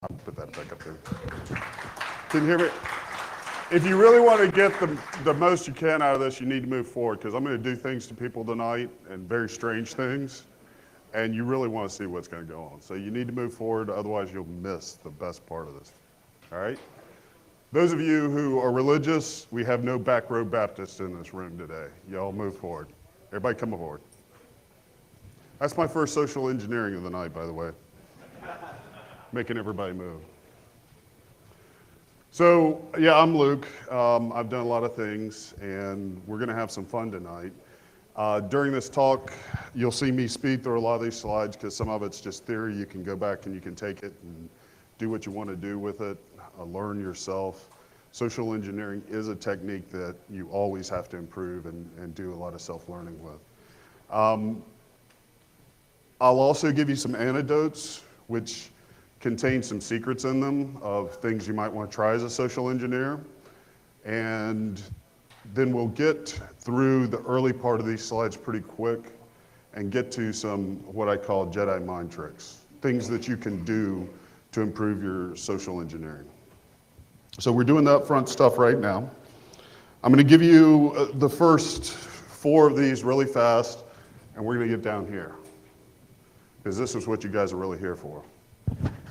I'll put that back up there. Can you hear me? If you really want to get the most you can out of this, you need to move forward, because I'm going to do things to people tonight, and very strange things, and you really want to see what's going to go on. So you need to move forward, otherwise you'll miss the best part of this. All right? Those of you who are religious, we have no back row Baptists in this room today. Y'all move forward. Everybody come forward. That's my first social engineering of the night, by the way. Making everybody move. So, yeah, I'm Luke. I've done a lot of things, and we're going to have some fun tonight. During this talk, you'll see me speed through a lot of these slides, because some of it's just theory. You can go back and you can take it and do what you want to do with it, learn yourself. Social engineering is a technique that you always have to improve and do a lot of self-learning with. I'll also give you some anecdotes, which contain some secrets in them of things you might want to try as a social engineer. And then we'll get through the early part of these slides pretty quick and get to some what I call Jedi mind tricks, things that you can do to improve your social engineering. So we're doing the upfront stuff right now. I'm going to give you the first 4 of these really fast, and we're going to get down here, because this is what you guys are really here for.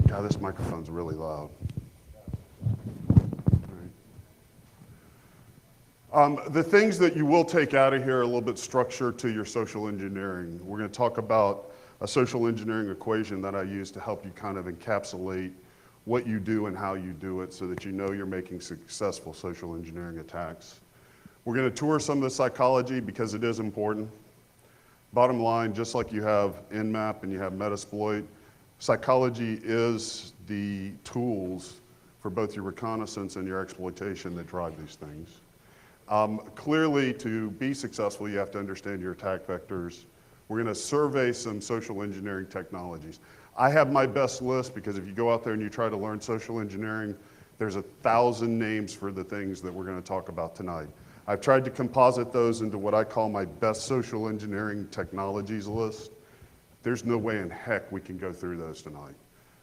God, this microphone's really loud. The things that you will take out of here are a little bit structure to your social engineering. We're going to talk about a social engineering equation that I use to help you kind of encapsulate what you do and how you do it, so that you know you're making successful social engineering attacks. We're going to tour some of the psychology, because it is important. Bottom line, just like you have Nmap and you have Metasploit, psychology is the tools for both your reconnaissance and your exploitation that drive these things. Clearly, to be successful, you have to understand your attack vectors. We're going to survey some social engineering technologies. I have my best list, because if you go out there and you try to learn social engineering, there's 1,000 names for the things that we're going to talk about tonight. I've tried to composite those into what I call my best social engineering technologies list. There's no way in heck we can go through those tonight.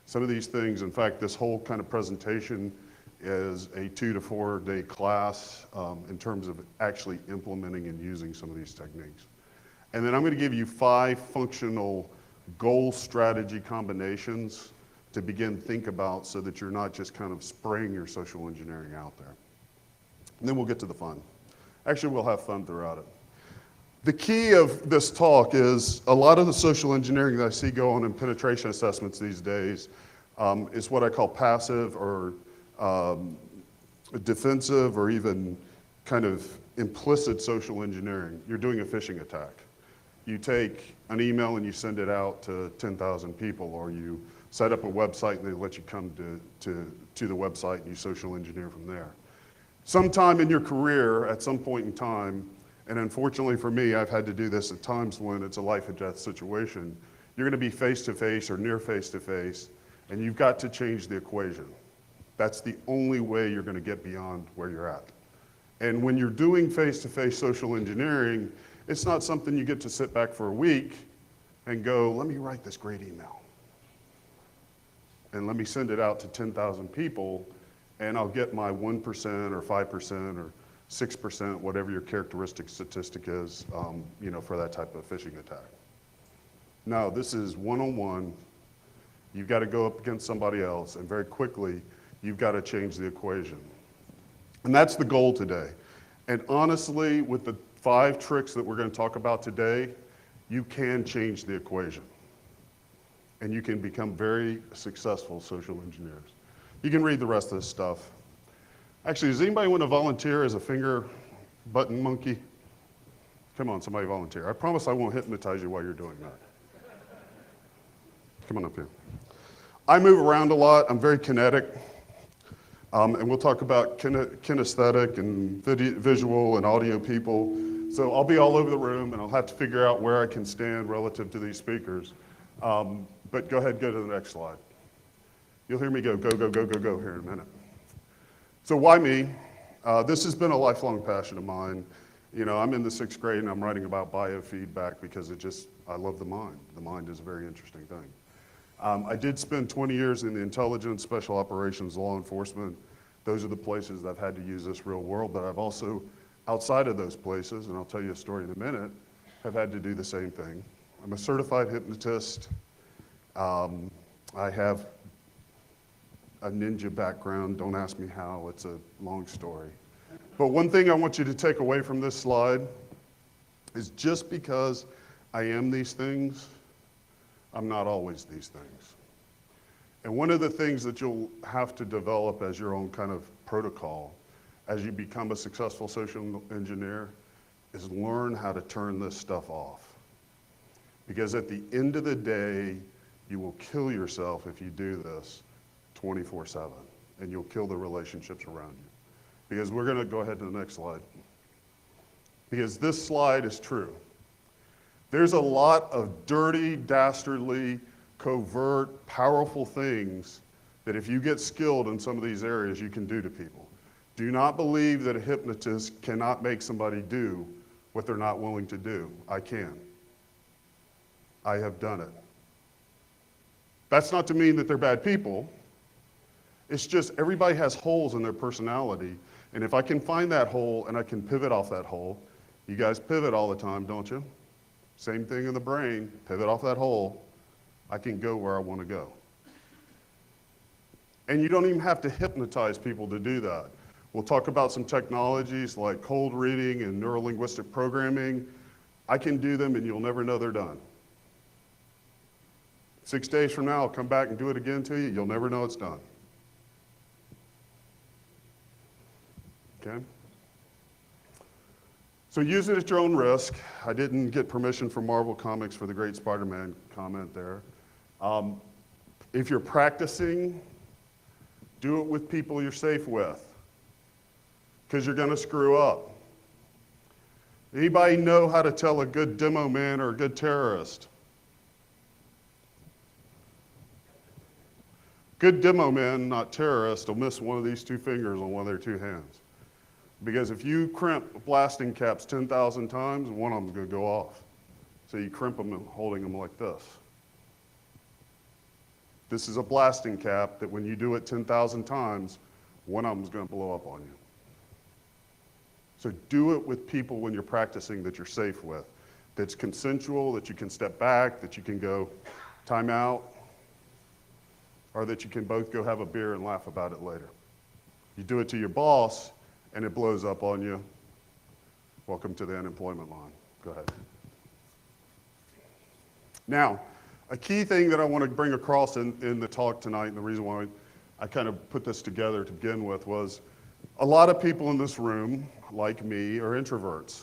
Some of these things, in fact, this whole kind of presentation is a 2 to 4 day class in terms of actually implementing and using some of these techniques. And then I'm going to give you 5 functional goal strategy combinations to begin think about, so that you're not just kind of spraying your social engineering out there. And then we'll get to the fun. Actually, we'll have fun throughout it. The key of this talk is a lot of the social engineering that I see go on in penetration assessments these days is what I call passive or defensive, or even kind of implicit social engineering. You're doing a phishing attack. You take an email and you send it out to 10,000 people, or you set up a website and they let you come to the website and you social engineer from there. Sometime in your career, at some point in time, and unfortunately for me, I've had to do this at times when it's a life or death situation, you're going to be face-to-face or near face-to-face, and you've got to change the equation. That's the only way you're going to get beyond where you're at. And when you're doing face-to-face social engineering, it's not something you get to sit back for a week and go, let me write this great email, and let me send it out to 10,000 people, and I'll get my 1% or 5% or 6%, whatever your characteristic statistic is, for that type of phishing attack. No, this is one-on-one. You've got to go up against somebody else, and very quickly, you've got to change the equation. And that's the goal today. And honestly, with the 5 tricks that we're going to talk about today, you can change the equation. And you can become very successful social engineers. You can read the rest of this stuff. Actually, does anybody want to volunteer as a finger button monkey? Come on, somebody volunteer. I promise I won't hypnotize you while you're doing that. Come on up here. I move around a lot. I'm very kinetic. And we'll talk about kinesthetic and visual and audio people. So I'll be all over the room, and I'll have to figure out where I can stand relative to these speakers. But go ahead, go to the next slide. You'll hear me go, go, go, go, go, go here in a minute. So why me? This has been a lifelong passion of mine. I'm in the 6th grade and I'm writing about biofeedback because I love the mind. The mind is a very interesting thing. I did spend 20 years in the intelligence, special operations, law enforcement. Those are the places that I've had to use this real world, but I've also, outside of those places, and I'll tell you a story in a minute, have had to do the same thing. I'm a certified hypnotist. I have a ninja background. Don't ask me how, it's a long story. But one thing I want you to take away from this slide is just because I am these things, I'm not always these things. And one of the things that you'll have to develop as your own kind of protocol as you become a successful social engineer is learn how to turn this stuff off. Because at the end of the day, you will kill yourself if you do this 24/7, and you'll kill the relationships around you. Because we're gonna go ahead to the next slide. Because this slide is true. There's a lot of dirty, dastardly, covert, powerful things that if you get skilled in some of these areas, you can do to people. Do not believe that a hypnotist cannot make somebody do what they're not willing to do. I can. I have done it. That's not to mean that they're bad people. It's just everybody has holes in their personality, and if I can find that hole and I can pivot off that hole, you guys pivot all the time, don't you? Same thing in the brain, pivot off that hole, I can go where I want to go. And you don't even have to hypnotize people to do that. We'll talk about some technologies like cold reading and neuro-linguistic programming. I can do them and you'll never know they're done. 6 days from now, I'll come back and do it again to you. You'll never know it's done. Okay? So use it at your own risk. I didn't get permission from Marvel Comics for the great Spider-Man comment there. If you're practicing, do it with people you're safe with, because you're gonna screw up. Anybody know how to tell a good demo man or a good terrorist? Good demo men, not terrorists, will miss one of these two fingers on one of their two hands. Because if you crimp blasting caps 10,000 times, one of them's gonna go off. So you crimp them and holding them like this. This is a blasting cap that when you do it 10,000 times, one of them's gonna blow up on you. So do it with people when you're practicing that you're safe with, that's consensual, that you can step back, that you can go time out, or that you can both go have a beer and laugh about it later. You do it to your boss, and it blows up on you. Welcome to the unemployment line. Go ahead. Now, a key thing that I want to bring across in the talk tonight, and the reason why I kind of put this together to begin with was, a lot of people in this room, like me, are introverts.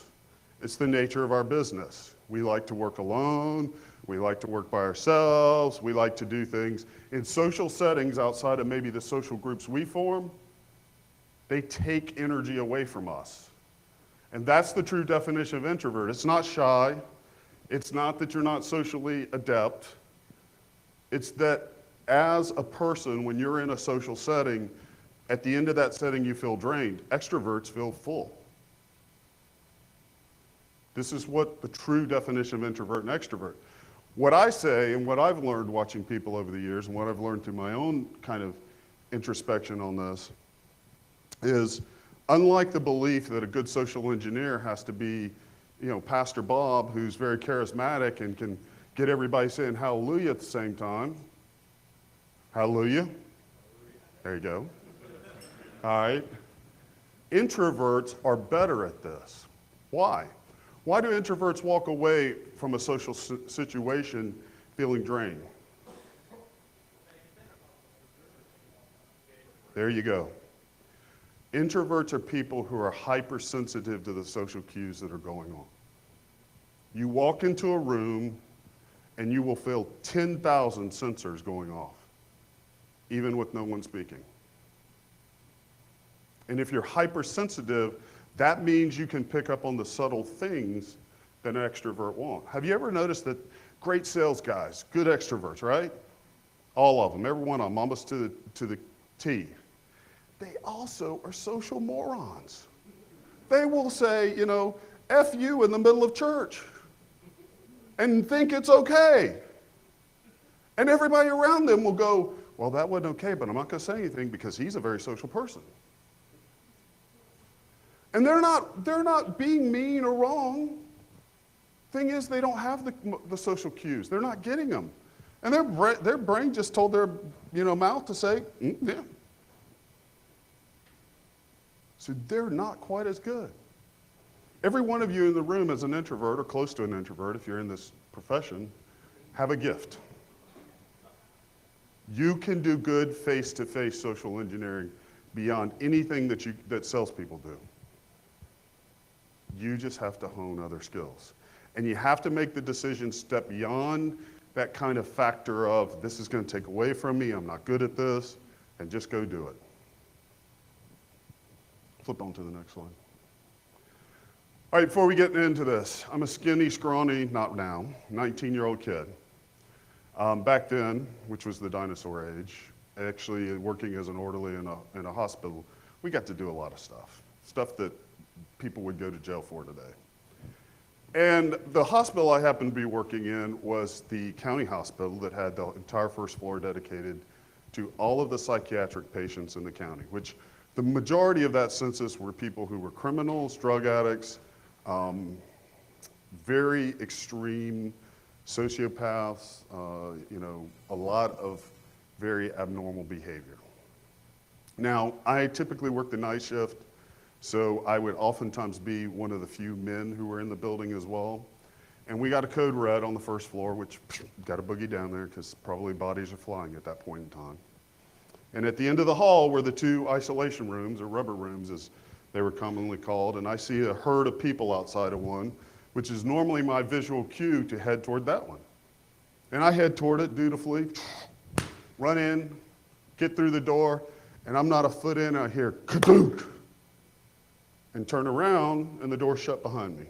It's the nature of our business. We like to work alone, we like to work by ourselves, we like to do things in social settings outside of maybe the social groups we form. They take energy away from us. And that's the true definition of introvert. It's not shy. It's not that you're not socially adept. It's that as a person, when you're in a social setting, at the end of that setting, you feel drained. Extroverts feel full. This is what the true definition of introvert and extrovert. What I say, and what I've learned watching people over the years, and what I've learned through my own kind of introspection on this, is unlike the belief that a good social engineer has to be, Pastor Bob, who's very charismatic and can get everybody saying hallelujah at the same time. Hallelujah. There you go. All right. Introverts are better at this. Why? Why do introverts walk away from a social situation feeling drained? There you go. Introverts are people who are hypersensitive to the social cues that are going on. You walk into a room and you will feel 10,000 sensors going off, even with no one speaking. And if you're hypersensitive, that means you can pick up on the subtle things that an extrovert won't. Have you ever noticed that great sales guys, good extroverts, right? All of them, every one of them, almost to the T. They also are social morons. They will say, F you in the middle of church and think it's okay. And everybody around them will go, well, that wasn't okay, but I'm not going to say anything because he's a very social person. And they're not being mean or wrong. Thing is, they don't have the social cues. They're not getting them. And their brain just told their mouth to say, yeah. So they're not quite as good. Every one of you in the room is an introvert or close to an introvert, if you're in this profession, have a gift. You can do good face-to-face social engineering beyond anything that salespeople do. You just have to hone other skills. And you have to make the decision step beyond that kind of factor of, this is going to take away from me, I'm not good at this, and just go do it. Flip on to the next slide. All right, before we get into this, I'm a skinny, scrawny, not now, 19-year-old kid. Back then, which was the dinosaur age, actually working as an orderly in a hospital, we got to do a lot of stuff that people would go to jail for today. And the hospital I happened to be working in was the county hospital that had the entire first floor dedicated to all of the psychiatric patients in the county, which the majority of that census were people who were criminals, drug addicts, very extreme sociopaths, a lot of very abnormal behavior. Now, I typically worked the night shift, so I would oftentimes be one of the few men who were in the building as well. And we got a code red on the first floor, which got a boogie down there because probably bodies are flying at that point in time. And at the end of the hall were the two isolation rooms, or rubber rooms as they were commonly called, and I see a herd of people outside of one, which is normally my visual cue to head toward that one. And I head toward it dutifully, run in, get through the door, and I'm not a foot in, and I hear ka-dunk, and turn around, and the door's shut behind me.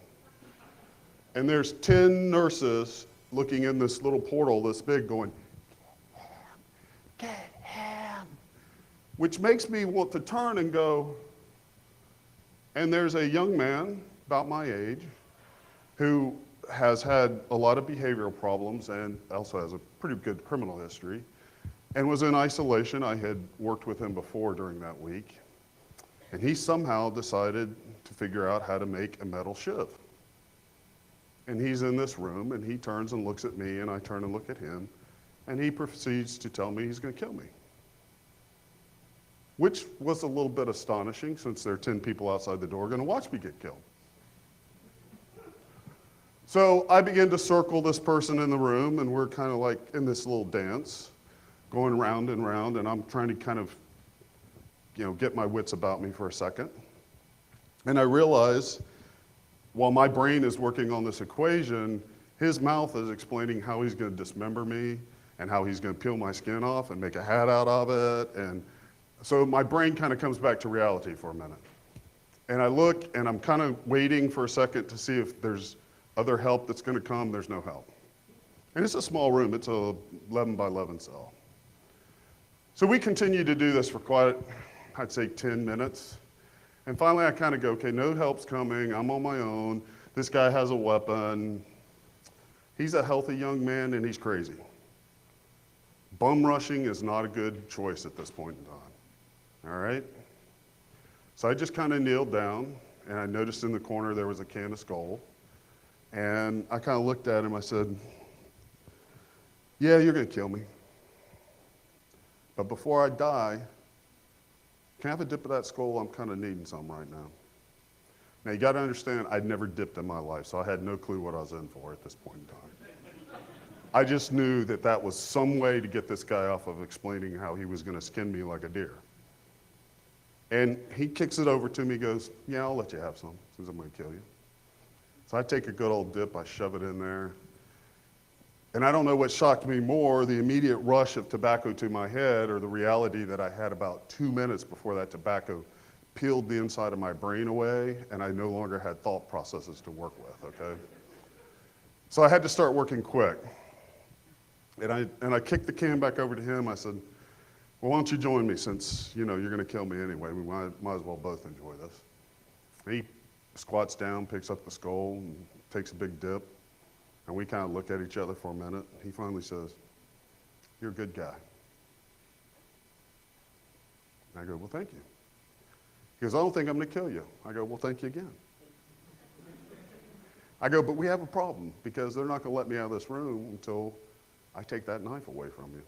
And there's 10 nurses looking in this little portal this big going, get him, which makes me want to turn and go, and there's a young man about my age who has had a lot of behavioral problems and also has a pretty good criminal history and was in isolation. I had worked with him before during that week. And he somehow decided to figure out how to make a metal shiv. And he's in this room, and he turns and looks at me, and I turn and look at him, and he proceeds to tell me he's going to kill me. Which was a little bit astonishing, since there are 10 people outside the door going to watch me get killed. So I begin to circle this person in the room, and we're kind of like in this little dance, going round and round, and I'm trying to kind of get my wits about me for a second. And I realize, while my brain is working on this equation, his mouth is explaining how he's going to dismember me and how he's going to peel my skin off and make a hat out of it. And so my brain kind of comes back to reality for a minute. And I look, and I'm kind of waiting for a second to see if there's other help that's going to come. There's no help. And it's a small room. It's a 11 by 11 cell. So we continue to do this for quite, I'd say 10 minutes. And finally I kind of go, okay, no help's coming, I'm on my own. This guy has a weapon. He's a healthy young man and he's crazy. Bum rushing is not a good choice at this point in time, all right? So I just kind of kneeled down and I noticed in the corner there was a can of Skull. And I kind of looked at him, I said, yeah, you're gonna kill me. But before I die, can I have a dip of that Skull? I'm kind of needing some right now. Now you got to understand, I'd never dipped in my life, so I had no clue what I was in for at this point in time. I just knew that that was some way to get this guy off of explaining how he was going to skin me like a deer. And he kicks it over to me, goes, yeah, I'll let you have some, since I'm going to kill you. So I take a good old dip, I shove it in there. And I don't know what shocked me more, the immediate rush of tobacco to my head or the reality that I had about 2 minutes before that tobacco peeled the inside of my brain away and I no longer had thought processes to work with, okay? So I had to start working quick. And I kicked the can back over to him. I said, well, why don't you join me since, you're gonna kill me anyway. We might as well both enjoy this. He squats down, picks up the Skull, and takes a big dip. And we kind of look at each other for a minute. He finally says, You're a good guy. And I go, well, thank you. He goes, I don't think I'm going to kill you. I go, well, thank you again. I go, but we have a problem because they're not going to let me out of this room until I take that knife away from you.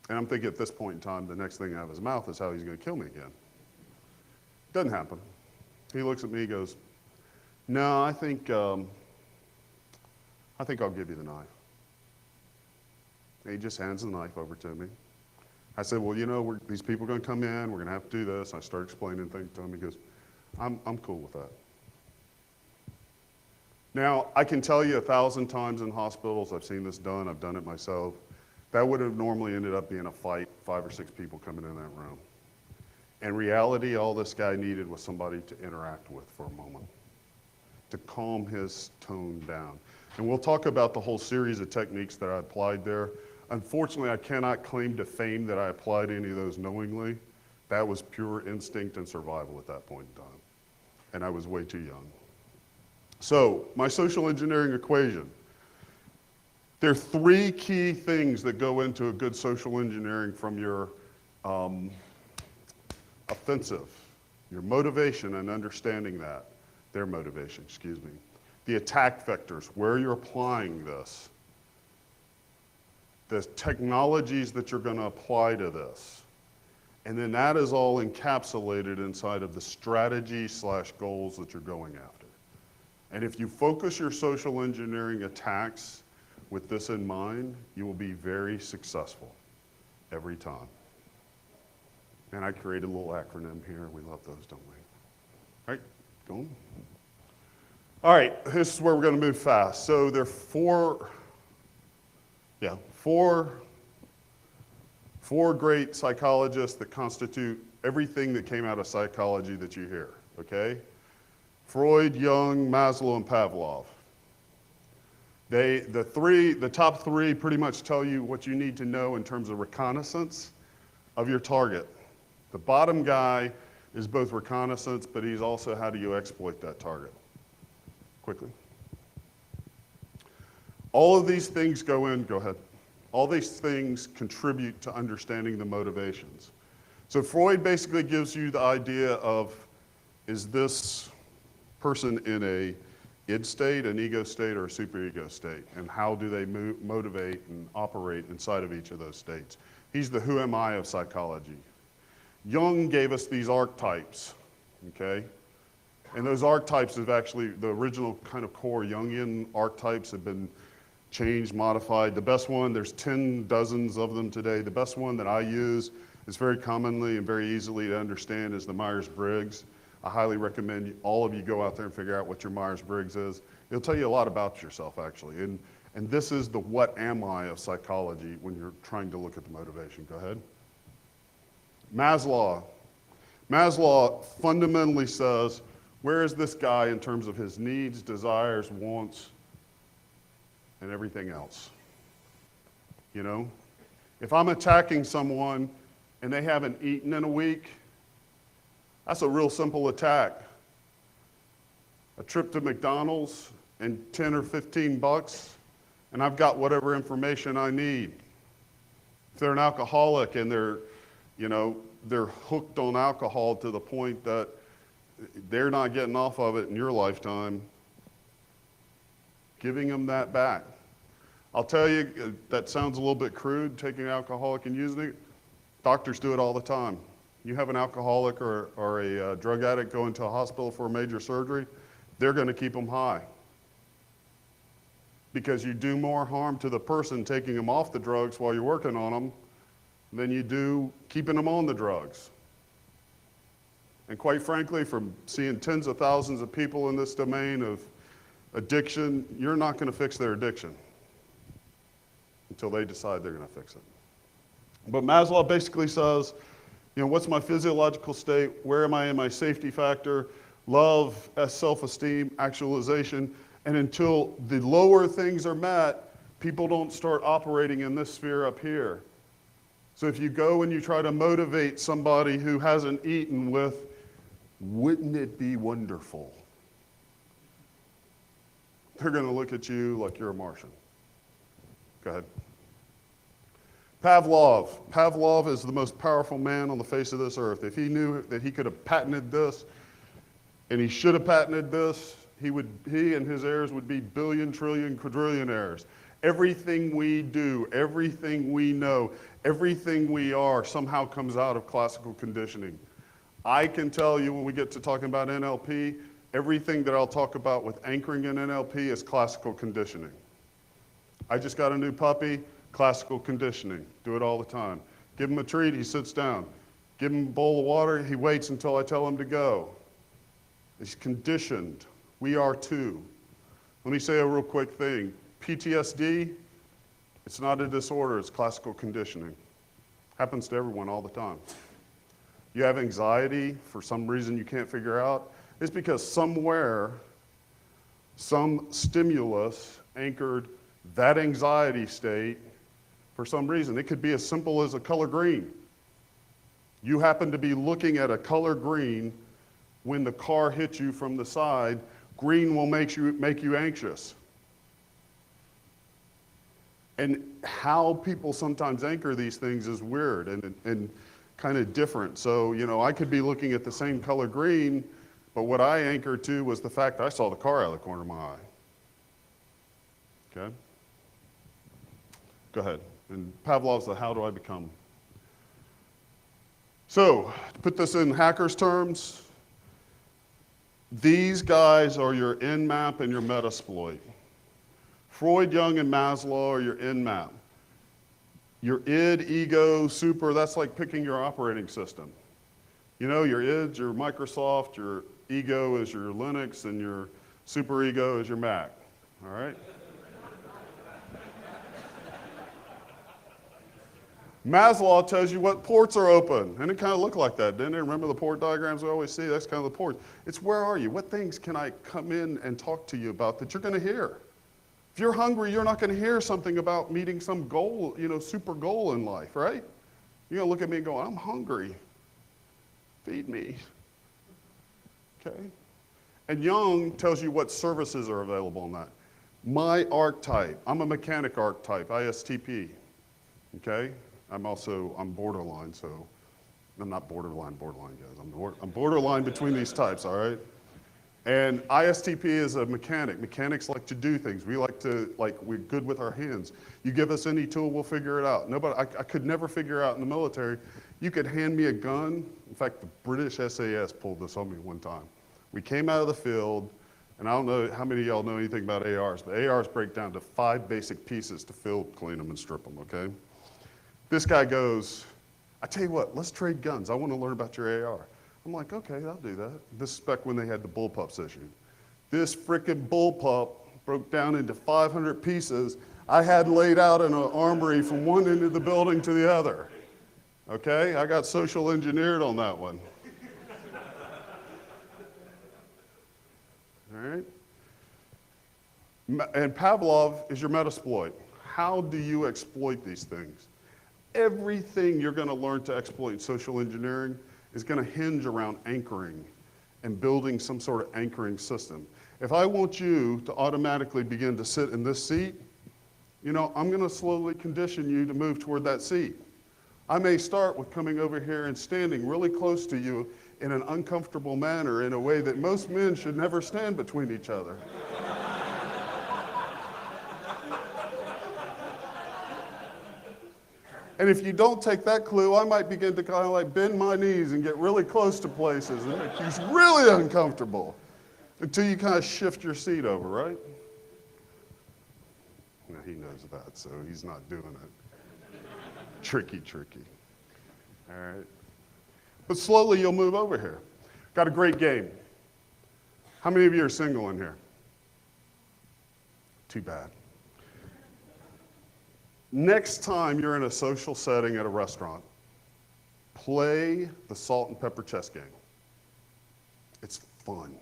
And I'm thinking at this point in time, the next thing out of his mouth is how he's going to kill me again. Doesn't happen. He looks at me, he goes, no, I think I'll give you the knife. And he just hands the knife over to me. I said, well, you know, these people are going to come in, we're going to have to do this. I start explaining things to him. He goes, I'm cool with that. Now, I can tell you 1,000 times in hospitals, I've seen this done, I've done it myself. That would have normally ended up being a fight, 5 or 6 people coming in that room. In reality, all this guy needed was somebody to interact with for a moment, to calm his tone down. And we'll talk about the whole series of techniques that I applied there. Unfortunately, I cannot claim to fame that I applied any of those knowingly. That was pure instinct and survival at that point in time. And I was way too young. So, my social engineering equation. There are 3 key things that go into a good social engineering from your offensive, your motivation and understanding that, their motivation, excuse me. The attack vectors, where you're applying this. The technologies that you're going to apply to this. And then that is all encapsulated inside of the strategy/goals that you're going after. And if you focus your social engineering attacks with this in mind, you will be very successful every time. And I created a little acronym here. We love those, don't we? All right, go on. All right, this is where we're going to move fast. So there are four great psychologists that constitute everything that came out of psychology that you hear, okay? Freud, Jung, Maslow, and Pavlov. The top 3 pretty much tell you what you need to know in terms of reconnaissance of your target. The bottom guy is both reconnaissance, but he's also how do you exploit that target. Quickly. All of these things go ahead. All these things contribute to understanding the motivations. So Freud basically gives you the idea of, is this person in a id state, an ego state, or a superego state? And how do they motivate and operate inside of each of those states? He's the who am I of psychology. Jung gave us these archetypes, okay? And those archetypes have actually, the original kind of core Jungian archetypes have been changed, modified. The best one, there's dozens of them today. The best one that I use is very commonly and very easily to understand is the Myers-Briggs. I highly recommend all of you go out there and figure out what your Myers-Briggs is. It'll tell you a lot about yourself, actually. And this is the what am I of psychology when you're trying to look at the motivation. Go ahead. Maslow. Maslow fundamentally says, where is this guy in terms of his needs, desires, wants, and everything else? You know? If I'm attacking someone and they haven't eaten in a week, that's a real simple attack. A trip to McDonald's and 10 or 15 bucks, and I've got whatever information I need. If they're an alcoholic and they're hooked on alcohol to the point that they're not getting off of it in your lifetime, giving them that back. I'll tell you, that sounds a little bit crude, taking an alcoholic and using it. Doctors do it all the time. You have an alcoholic or a drug addict go into a hospital for a major surgery, they're going to keep them high. Because you do more harm to the person taking them off the drugs while you're working on them than you do keeping them on the drugs. And quite frankly, from seeing tens of thousands of people in this domain of addiction, you're not going to fix their addiction until they decide they're going to fix it. But Maslow basically says, what's my physiological state? Where am I in my safety factor? Love, self-esteem, actualization. And until the lower things are met, people don't start operating in this sphere up here. So if you go and you try to motivate somebody who hasn't eaten with, wouldn't it be wonderful? They're going to look at you like you're a Martian. Go ahead. Pavlov is the most powerful man on the face of this earth. If he knew that he could have patented this, and he should have patented this, he and his heirs would be billion, trillion, quadrillionaires. Everything we do, everything we know, everything we are somehow comes out of classical conditioning. I can tell you when we get to talking about NLP, everything that I'll talk about with anchoring in NLP is classical conditioning. I just got a new puppy, classical conditioning. Do it all the time. Give him a treat, he sits down. Give him a bowl of water, he waits until I tell him to go. He's conditioned. We are too. Let me say a real quick thing. PTSD, it's not a disorder, it's classical conditioning. Happens to everyone all the time. You have anxiety for some reason you can't figure out. It's because somewhere, some stimulus anchored that anxiety state for some reason. It could be as simple as a color green. You happen to be looking at a color green when the car hits you from the side. Green will make you anxious. And how people sometimes anchor these things is weird and kind of different. So, I could be looking at the same color green, but what I anchored to was the fact I saw the car out of the corner of my eye. Okay? Go ahead. And Pavlov's the how do I become? So, to put this in hackers' terms, these guys are your Nmap and your Metasploit. Freud, Jung, and Maslow are your Nmap. Your id, ego, super, that's like picking your operating system. Your id's your Microsoft, your ego is your Linux, and your super ego is your Mac, all right? Maslow tells you what ports are open, and it kind of looked like that, didn't it? Remember the port diagrams we always see? That's kind of the port. It's where are you? What things can I come in and talk to you about that you're going to hear? If you're hungry, you're not going to hear something about meeting some goal, super goal in life, right? You're going to look at me and go, I'm hungry. Feed me. Okay? And Jung tells you what services are available in that. My archetype, I'm a mechanic archetype, ISTP. Okay? I'm borderline, so I'm not borderline, guys. I'm borderline between these types, all right? And ISTP is a mechanic. Mechanics like to do things. We we're good with our hands. You give us any tool, we'll figure it out. I could never figure out in the military. You could hand me a gun. In fact, the British SAS pulled this on me one time. We came out of the field, and I don't know how many of y'all know anything about ARs, but ARs break down to 5 basic pieces to field clean them and strip them, okay? This guy goes, I tell you what, let's trade guns. I want to learn about your AR. I'm like, okay, I'll do that. This is back when they had the bullpups issue. This frickin' bullpup broke down into 500 pieces I had laid out in an armory from one end of the building to the other. Okay, I got social engineered on that one. All right? And Pavlov is your Metasploit. How do you exploit these things? Everything you're going to learn to exploit in social engineering is going to hinge around anchoring and building some sort of anchoring system. If I want you to automatically begin to sit in this seat, I'm going to slowly condition you to move toward that seat. I may start with coming over here and standing really close to you in an uncomfortable manner in a way that most men should never stand between each other. And if you don't take that clue, I might begin to kind of like bend my knees and get really close to places and make you really uncomfortable until you kind of shift your seat over, right? Now he knows that, so he's not doing it. Tricky. All right. But slowly you'll move over here. Got a great game. How many of you are single in here? Too bad. Next time you're in a social setting at a restaurant, play the salt and pepper chess game. It's fun.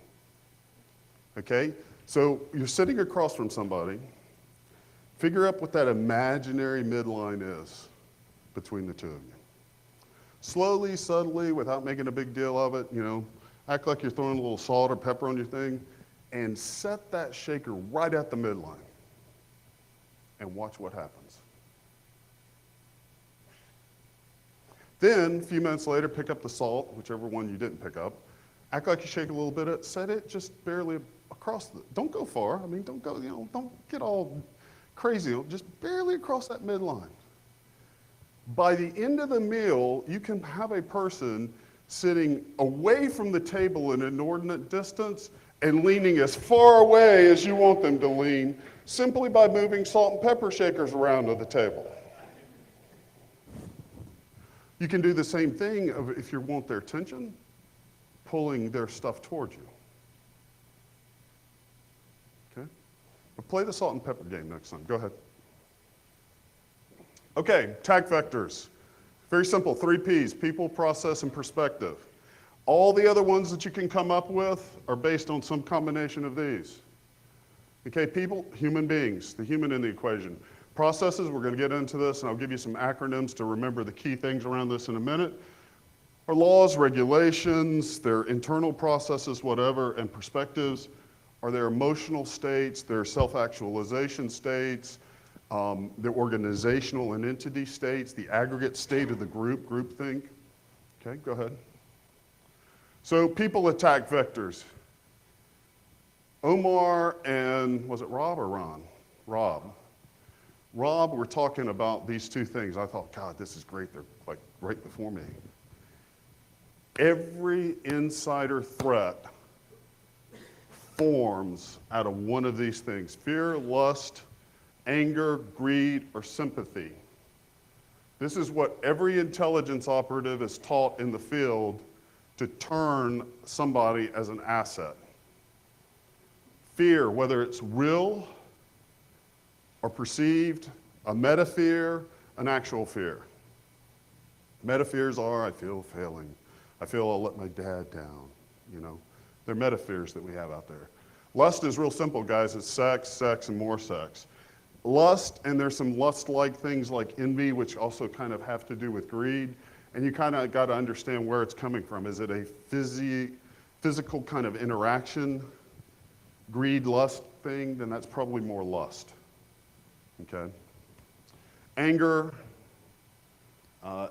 Okay? So you're sitting across from somebody. Figure out what that imaginary midline is between the two of you. Slowly, subtly, without making a big deal of it, act like you're throwing a little salt or pepper on your thing, and set that shaker right at the midline. And watch what happens. Then, a few minutes later, pick up the salt, whichever one you didn't pick up. Act like you shake a little bit of it, set it just barely across don't go far. I mean, don't go, don't get all crazy. Just barely across that midline. By the end of the meal, you can have a person sitting away from the table an inordinate distance and leaning as far away as you want them to lean, simply by moving salt and pepper shakers around to the table. You can do the same thing if you want their attention, pulling their stuff towards you. Okay? But play the salt and pepper game next time. Go ahead. Okay, attack vectors. Very simple, 3 Ps, people, process, and perspective. All the other ones that you can come up with are based on some combination of these. Okay, people, human beings, the human in the equation. Processes, we're going to get into this, and I'll give you some acronyms to remember the key things around this in a minute. Are laws, regulations, their internal processes, whatever, and perspectives are their emotional states, their self-actualization states, the organizational and entity states, the aggregate state of the groupthink. Okay, go ahead. So people attack vectors. Omar and, was it Rob or Ron? Rob. Rob, we're talking about these 2 things. I thought, God, this is great. They're like right before me. Every insider threat forms out of one of these things: fear, lust, anger, greed, or sympathy. This is what every intelligence operative is taught in the field to turn somebody as an asset. Fear, whether it's real or perceived, a meta-fear, an actual fear. Meta-fears are, I feel failing. I feel I'll let my dad down, They're meta-fears that we have out there. Lust is real simple, guys. It's sex, sex, and more sex. Lust, and there's some lust-like things like envy, which also kind of have to do with greed, and you kind of got to understand where it's coming from. Is it a physical kind of interaction, greed, lust thing? Then that's probably more lust. Okay. Anger,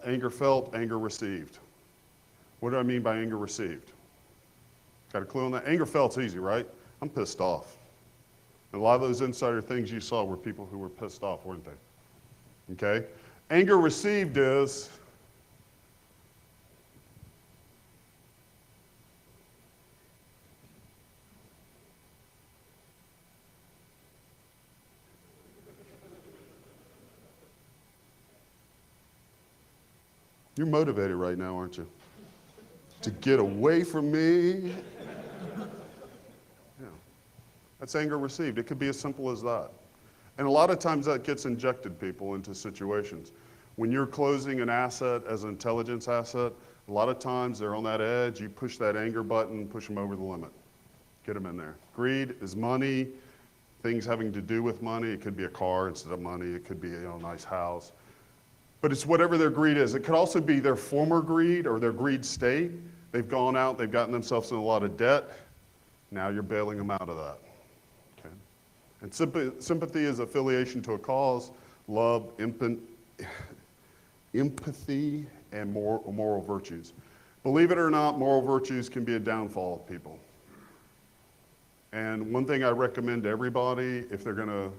anger felt, anger received. What do I mean by anger received? Got a clue on that? Anger felt's easy, right? I'm pissed off. And a lot of those insider things you saw were people who were pissed off, weren't they? Okay. Anger received is you're motivated right now, aren't you? To get away from me. Yeah. That's anger received. It could be as simple as that. And a lot of times that gets injected people into situations. When you're closing an asset as an intelligence asset, a lot of times they're on that edge. You push that anger button, push them over the limit. Get them in there. Greed is money, things having to do with money. It could be a car instead of money. It could be a nice house. But it's whatever their greed is. It could also be their former greed or their greed state. They've gone out, they've gotten themselves in a lot of debt. Now you're bailing them out of that. Okay. And sympathy is affiliation to a cause, love, empathy, and moral virtues. Believe it or not, moral virtues can be a downfall of people. And one thing I recommend to everybody, if they're going to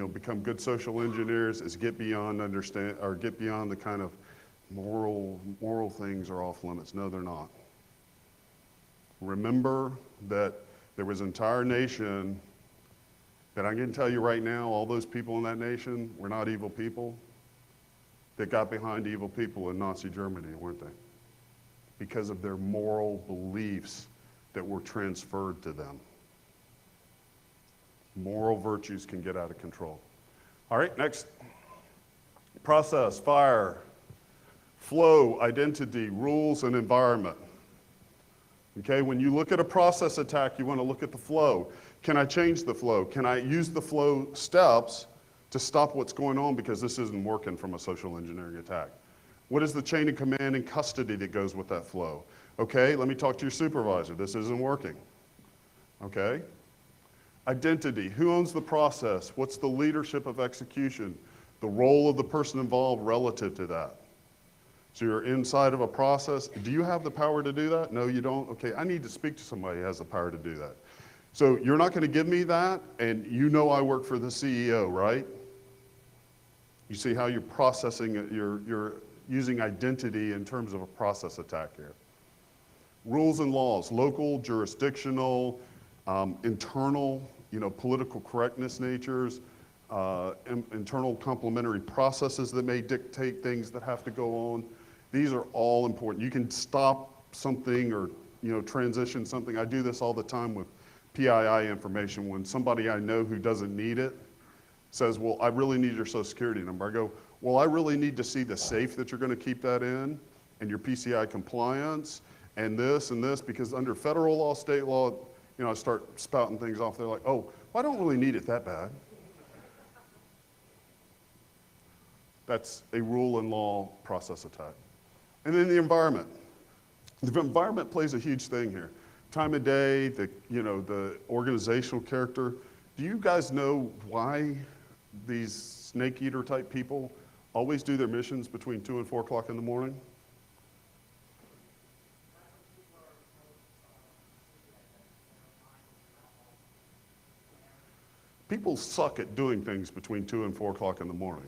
become good social engineers, is get beyond the kind of moral things are off limits. No, they're not. Remember that there was an entire nation that I can tell you right now, all those people in that nation were not evil people that got behind evil people in Nazi Germany, weren't they? Because of their moral beliefs that were transferred to them. Moral virtues can get out of control. All right, next. Process, fire, flow, identity, rules, and environment. Okay, when you look at a process attack, you want to look at the flow. Can I change the flow? Can I use the flow steps to stop what's going on because this isn't working from a social engineering attack? What is the chain of command and custody that goes with that flow? Okay, let me talk to your supervisor. This isn't working. Okay? Identity, who owns the process? What's the leadership of execution? The role of the person involved relative to that. So you're inside of a process. Do you have the power to do that? No, you don't? Okay, I need to speak to somebody who has the power to do that. So you're not going to give me that, and you know I work for the CEO, right? You see how you're processing it, you're using identity in terms of a process attack here. Rules and laws, local, jurisdictional, internal, political correctness natures, internal complementary processes that may dictate things that have to go on. These are all important. You can stop something or transition something. I do this all the time with PII information. When somebody I know who doesn't need it says, well, I really need your social security number. I go, well, I really need to see the safe that you're going to keep that in and your PCI compliance and this, because under federal law, state law, I start spouting things off. They're like, oh, well, I don't really need it that bad. That's a rule and law process attack. And then the environment. The environment plays a huge thing here. Time of day, the organizational character. Do you guys know why these snake eater type people always do their missions between 2 and 4 o'clock in the morning? People suck at doing things between 2 and 4 o'clock in the morning.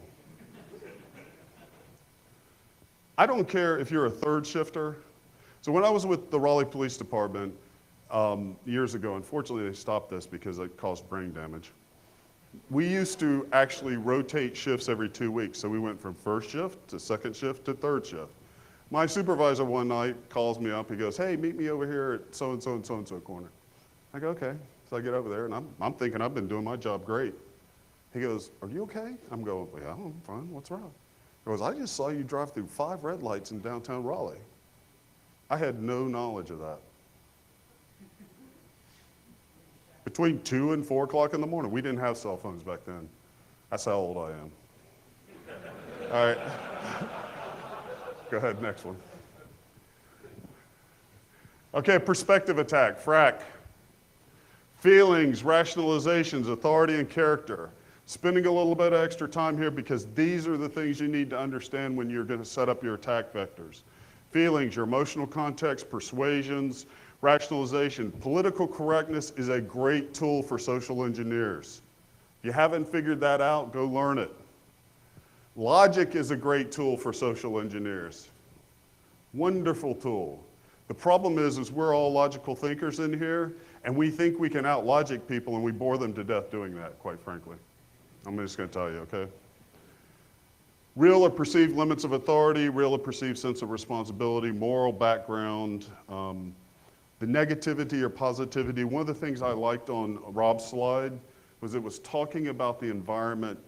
I don't care if you're a third shifter. So when I was with the Raleigh Police Department years ago, unfortunately they stopped this because it caused brain damage. We used to actually rotate shifts every 2 weeks. So we went from first shift to second shift to third shift. My supervisor one night calls me up. He goes, hey, meet me over here at so-and-so and so-and-so corner. I go, okay. So I get over there, and I'm thinking I've been doing my job great. He goes, are you okay? I'm going, yeah, I'm fine. What's wrong? He goes, I just saw you drive through 5 red lights in downtown Raleigh. I had no knowledge of that. Between 2 and 4 o'clock in the morning. We didn't have cell phones back then. That's how old I am. All right. Go ahead, next one. Okay, perspective attack, FRAC. Feelings, rationalizations, authority, and character. Spending a little bit of extra time here because these are the things you need to understand when you're going to set up your attack vectors. Feelings, your emotional context, persuasions, rationalization. Political correctness is a great tool for social engineers. If you haven't figured that out, go learn it. Logic is a great tool for social engineers. Wonderful tool. The problem is we're all logical thinkers in here, and we think we can out-logic people, and we bore them to death doing that, quite frankly. I'm just going to tell you, okay? Real or perceived limits of authority, real or perceived sense of responsibility, moral background, the negativity or positivity. One of the things I liked on Rob's slide was it was talking about the environment,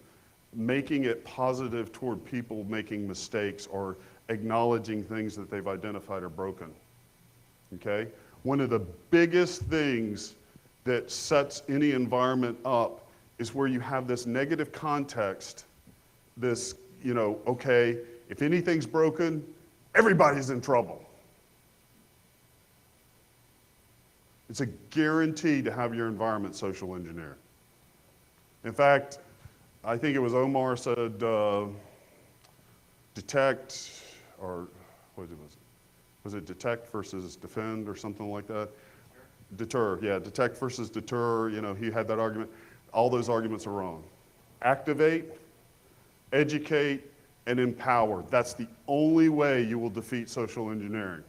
making it positive toward people making mistakes or acknowledging things that they've identified are broken, okay? One of the biggest things that sets any environment up is where you have this negative context, this, okay, if anything's broken, everybody's in trouble. It's a guarantee to have your environment social engineer. In fact, I think it was Omar said, detect, or what was it detect versus defend or something like that? Deter, yeah, detect versus deter, he had that argument. All those arguments are wrong. Activate, educate, and empower. That's the only way you will defeat social engineering.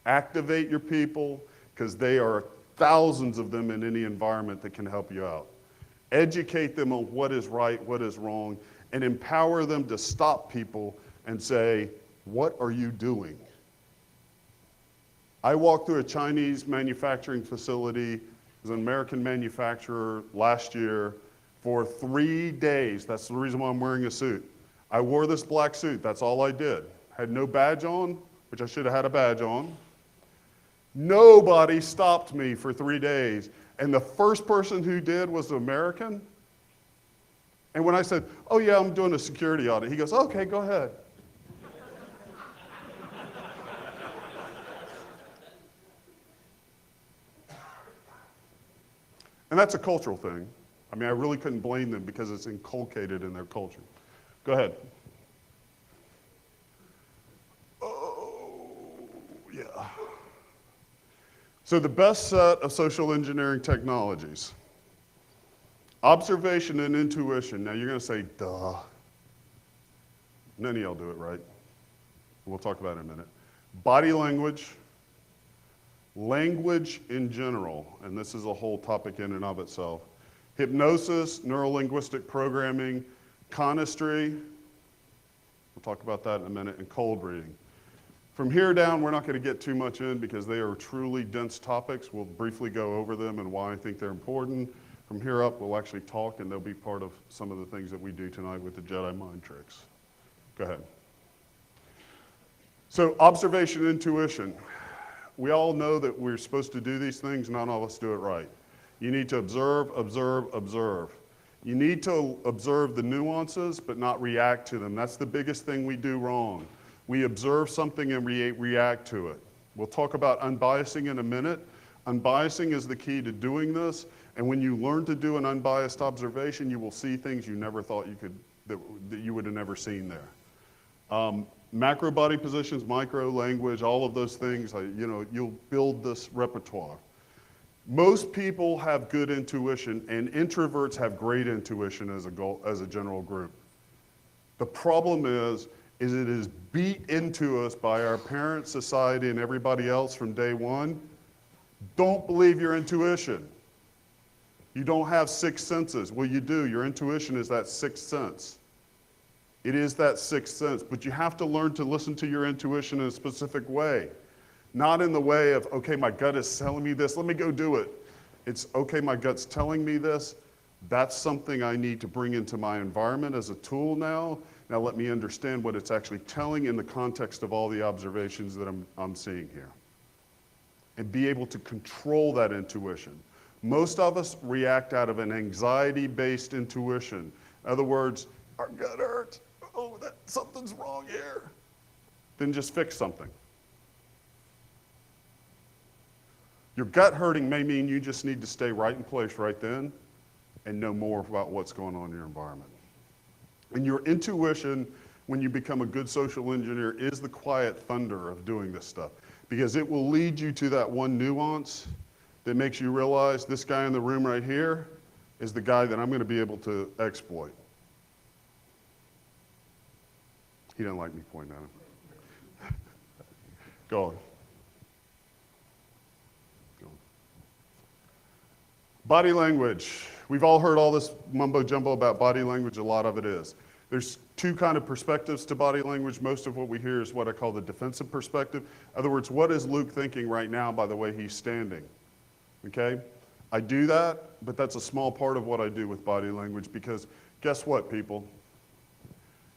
Activate your people, because there are thousands of them in any environment that can help you out. Educate them on what is right, what is wrong, and empower them to stop people and say, what are you doing? I walked through a Chinese manufacturing facility. It was an American manufacturer last year for 3 days. That's the reason why I'm wearing a suit. I wore this black suit. That's all I did. Had no badge on, which I should have had a badge on. Nobody stopped me for 3 days. And the first person who did was an American. And when I said, oh yeah, I'm doing a security audit, he goes, okay, go ahead. And that's a cultural thing. I mean, I really couldn't blame them because it's inculcated in their culture. Go ahead. So the best set of social engineering technologies. Observation and intuition. Now you're going to say, duh. None of y'all do it right. We'll talk about it in a minute. Body language, language in general, and this is a whole topic in and of itself. Hypnosis, neurolinguistic programming, conistry, we'll talk about that in a minute, and cold reading. From here down, we're not going to get too much in because they are truly dense topics. We'll briefly go over them and why I think they're important. From here up, we'll actually talk, and they'll be part of some of the things that we do tonight with the Jedi mind tricks. Go ahead. So observation, intuition. We all know that we're supposed to do these things. None of us do it right. You need to observe, observe, observe. You need to observe the nuances, but not react to them. That's the biggest thing we do wrong. We observe something and react to it. We'll talk about unbiasing in a minute. Unbiasing is the key to doing this, and when you learn to do an unbiased observation, you will see things you never thought you could, that you would have never seen there. Macro body positions, micro language, all of those things, you'll build this repertoire. Most people have good intuition, and introverts have great intuition as a general group. The problem is it is beat into us by our parents, society, and everybody else from day one. Don't believe your intuition. You don't have six senses. Well, you do. Your intuition is that sixth sense. It is that sixth sense, but you have to learn to listen to your intuition in a specific way. Not in the way of, okay, my gut is telling me this, let me go do it. It's, okay, my gut's telling me this, that's something I need to bring into my environment as a tool now. Now let me understand what it's actually telling in the context of all the observations that I'm seeing here. And be able to control that intuition. Most of us react out of an anxiety-based intuition. In other words, our gut hurts, oh, something's wrong here. Then just fix something. Your gut hurting may mean you just need to stay right in place right then and know more about what's going on in your environment. And your intuition, when you become a good social engineer, is the quiet thunder of doing this stuff. Because it will lead you to that one nuance that makes you realize this guy in the room right here is the guy that I'm going to be able to exploit. He doesn't like me pointing at him. Go on. Body language. We've all heard all this mumbo jumbo about body language. A lot of it is. There's two kind of perspectives to body language. Most of what we hear is what I call the defensive perspective. In other words, what is Luke thinking right now by the way he's standing? Okay? I do that, but that's a small part of what I do with body language because guess what, people?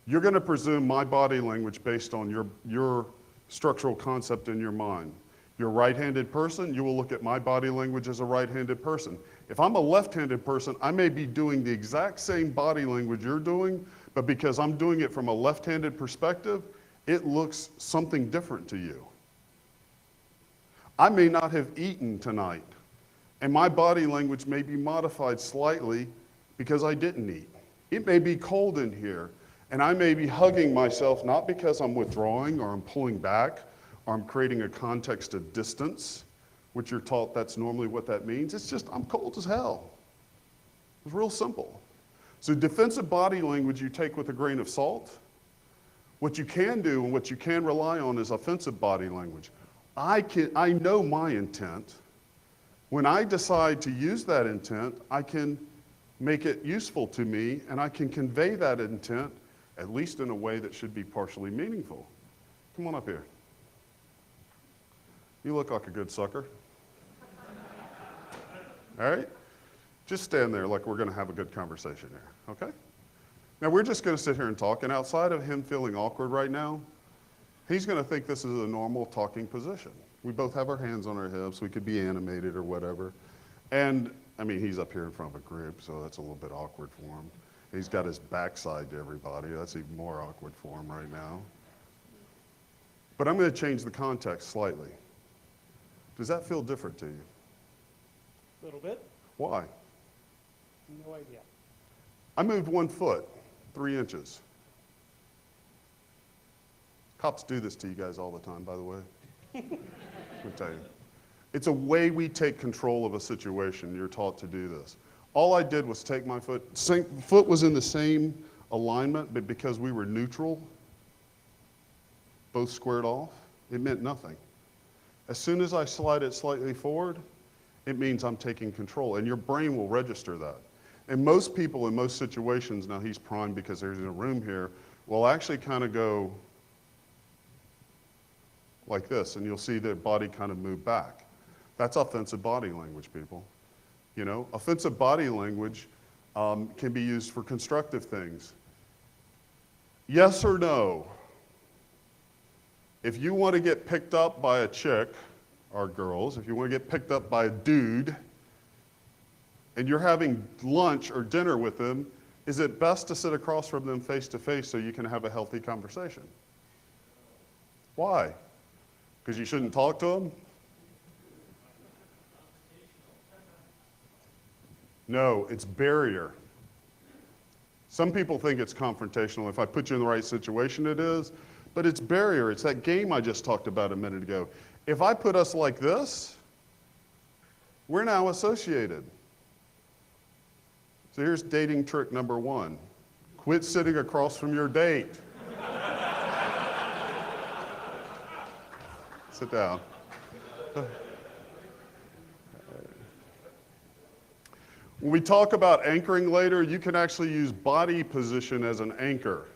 You're going to presume my body language based on your structural concept in your mind. You're a right-handed person, you will look at my body language as a right-handed person. If I'm a left-handed person, I may be doing the exact same body language you're doing, but because I'm doing it from a left-handed perspective, it looks something different to you. I may not have eaten tonight, and my body language may be modified slightly because I didn't eat. It may be cold in here, and I may be hugging myself not because I'm withdrawing or I'm pulling back, or I'm creating a context of distance, which you're taught that's normally what that means. It's just, I'm cold as hell. It's real simple. So defensive body language you take with a grain of salt. What you can do and what you can rely on is offensive body language. I know my intent. When I decide to use that intent, I can make it useful to me and I can convey that intent, at least in a way that should be partially meaningful. Come on up here. You look like a good sucker. All right? Just stand there like we're going to have a good conversation here, okay? Now, we're just going to sit here and talk, and outside of him feeling awkward right now, he's going to think this is a normal talking position. We both have our hands on our hips. We could be animated or whatever. And, I mean, he's up here in front of a group, so that's a little bit awkward for him. He's got his backside to everybody. That's even more awkward for him right now. But I'm going to change the context slightly. Does that feel different to you? A little bit. Why? No idea. I moved 1 foot, 3 inches. Cops do this to you guys all the time, by the way. Let me tell you. It's a way we take control of a situation. You're taught to do this. All I did was take my foot, foot was in the same alignment, but because we were neutral, both squared off, it meant nothing. As soon as I slide it slightly forward, it means I'm taking control, and your brain will register that. And most people in most situations, now he's primed because there's a room here, will actually kind of go like this, and you'll see their body kind of move back. That's offensive body language, people. You know, offensive body language can be used for constructive things. Yes or no? If you want to get picked up by a chick, or girls, if you want to get picked up by a dude, and you're having lunch or dinner with them, is it best to sit across from them face to face so you can have a healthy conversation? Why? Because you shouldn't talk to them? No, it's barrier. Some people think it's confrontational. If I put you in the right situation, it is. But it's barrier. It's that game I just talked about a minute ago. If I put us like this, we're now associated. So here's dating trick number 1. Quit sitting across from your date. Sit down. When we talk about anchoring later, you can actually use body position as an anchor.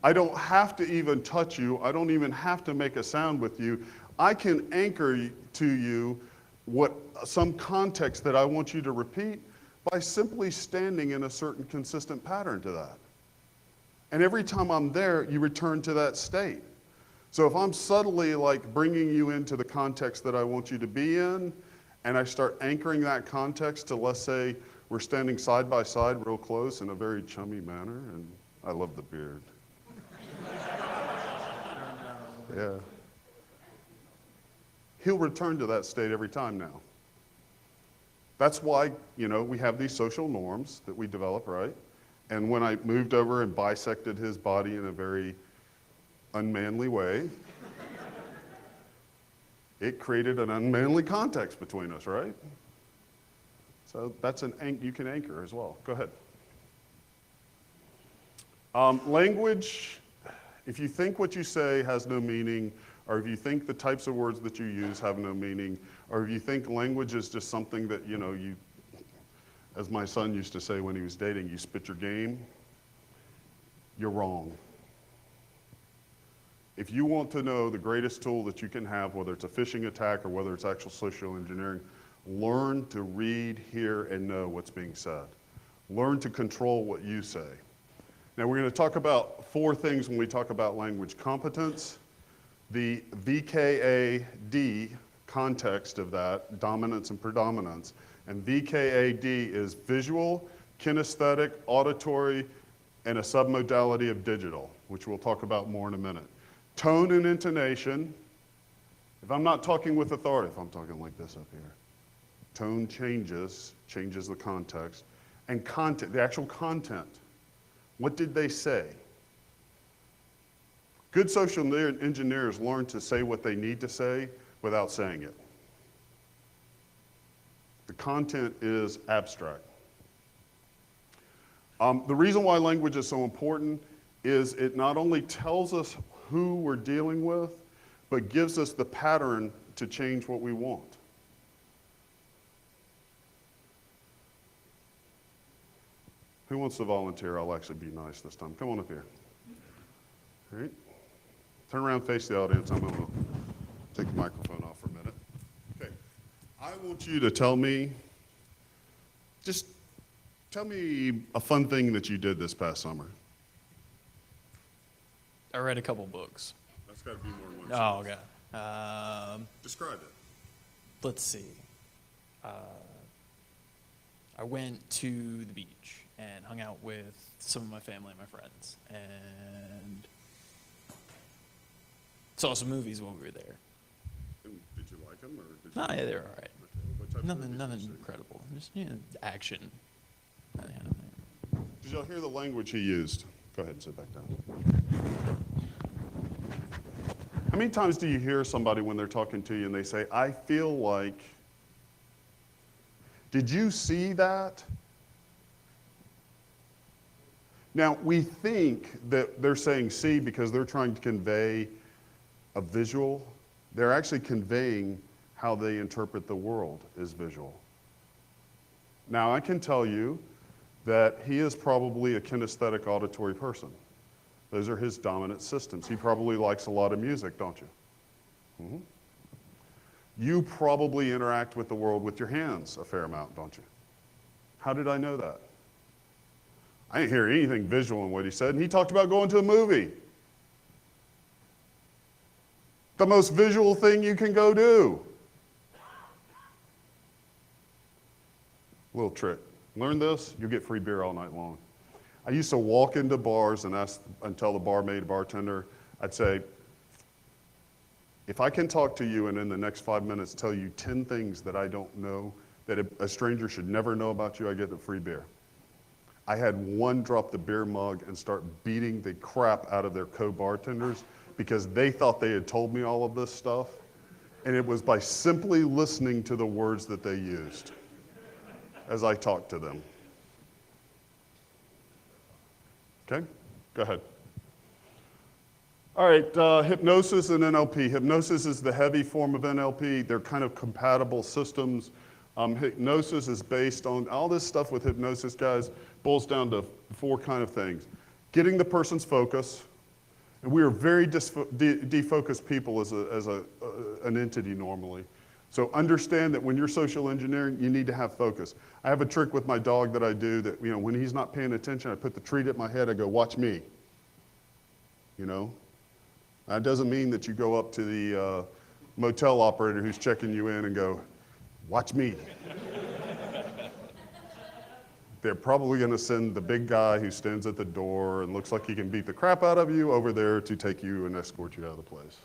I don't have to even touch you. I don't even have to make a sound with you. I can anchor to you some context that I want you to repeat by simply standing in a certain consistent pattern to that. And every time I'm there, you return to that state. So if I'm subtly like bringing you into the context that I want you to be in, and I start anchoring that context to, let's say, we're standing side by side real close in a very chummy manner, and I love the beard. Yeah. He'll return to that state every time now. That's why, you know, we have these social norms that we develop, right? And when I moved over and bisected his body in a very unmanly way, it created an unmanly context between us, right? So that's you can anchor as well. Go ahead. Language, if you think what you say has no meaning, or if you think the types of words that you use have no meaning, or if you think language is just something that, you know, you, as my son used to say when he was dating, you spit your game, you're wrong. If you want to know the greatest tool that you can have, whether it's a phishing attack or whether it's actual social engineering, learn to read, hear, and know what's being said. Learn to control what you say. Now we're going to talk about 4 things when we talk about language competence. The VKAD context of that, dominance and predominance. And VKAD is visual, kinesthetic, auditory, and a submodality of digital, which we'll talk about more in a minute. Tone and intonation. If I'm not talking with authority, if I'm talking like this up here, tone changes the context. And content, the actual content. What did they say? Good social engineers learn to say what they need to say without saying it. The content is abstract. The reason why language is so important is it not only tells us who we're dealing with, but gives us the pattern to change what we want. Who wants to volunteer? I'll actually be nice this time. Come on up here. All right. Turn around, face the audience. I'm going to take the microphone off for a minute. Okay. I want you to tell me, just tell me a fun thing that you did this past summer. I read a couple books. That's got to be more than one. Oh, okay. Describe it. Let's see. I went to the beach and hung out with some of my family and my friends, and saw some movies while we were there. And did you like them, or did you? No, yeah, they were all right. Okay. What type of movies Nothing did you see? incredible. Just, you know, action. Did y'all hear the language he used? Go ahead and sit back down. How many times do you hear somebody when they're talking to you and they say, I feel like, did you see that? Now, we think that they're saying see because they're trying to convey a visual. They're actually conveying how they interpret the world as visual. Now, I can tell you that he is probably a kinesthetic auditory person. Those are his dominant systems. He probably likes a lot of music, don't you? Mm-hmm. You probably interact with the world with your hands a fair amount, don't you? How did I know that? I didn't hear anything visual in what he said, and he talked about going to a movie. The most visual thing you can go do. Little trick. Learn this, you'll get free beer all night long. I used to walk into bars and ask and tell the barmaid, bartender, I'd say, if I can talk to you and in the next 5 minutes tell you 10 things that I don't know, that a stranger should never know about you, I get a free beer. I had one drop the beer mug and start beating the crap out of their co-bartenders because they thought they had told me all of this stuff. And it was by simply listening to the words that they used as I talked to them. Okay, go ahead. All right, hypnosis and NLP. Hypnosis is the heavy form of NLP. They're kind of compatible systems. Hypnosis is based on, all this stuff with hypnosis, guys, boils down to 4 kind of things. Getting the person's focus, and we are very defocused people as an entity normally. So understand that when you're social engineering, you need to have focus. I have a trick with my dog that I do that, you know, when he's not paying attention, I put the treat at my head, I go, watch me. You know? That doesn't mean that you go up to the motel operator who's checking you in and go, watch me. They're probably gonna send the big guy who stands at the door and looks like he can beat the crap out of you over there to take you and escort you out of the place.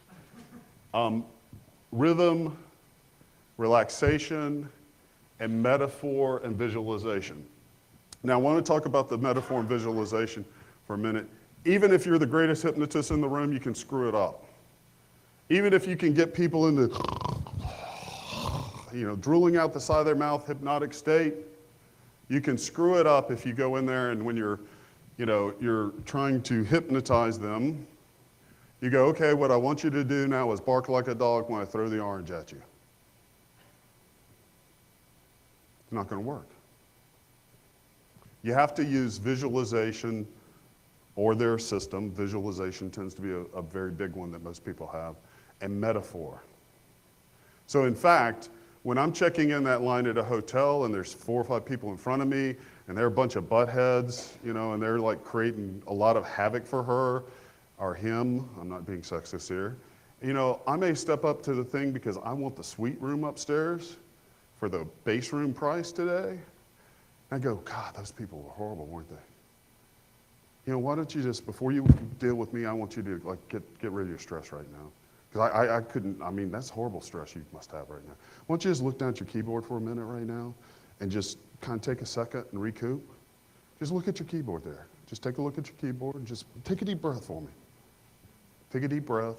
Rhythm, relaxation, and metaphor and visualization. Now I wanna talk about the metaphor and visualization for a minute. Even if you're the greatest hypnotist in the room, you can screw it up. Even if you can get people into, you know, drooling out the side of their mouth, hypnotic state, you can screw it up if you go in there and when you're, you know, you're trying to hypnotize them, you go, okay, what I want you to do now is bark like a dog when I throw the orange at you. It's not gonna work. You have to use visualization or their system. Visualization tends to be a very big one that most people have, and metaphor. So in fact, when I'm checking in that line at a hotel and there's 4 or 5 people in front of me and they're a bunch of buttheads, you know, and they're like creating a lot of havoc for her or him, I'm not being sexist here, you know, I may step up to the thing because I want the suite room upstairs for the base room price today. I go, God, those people were horrible, weren't they? You know, why don't you just, before you deal with me, I want you to like get rid of your stress right now. Because I couldn't, I mean, that's horrible stress you must have right now. Why don't you just look down at your keyboard for a minute right now and just kind of take a second and recoup? Just look at your keyboard there. Just take a look at your keyboard and just take a deep breath for me. Take a deep breath.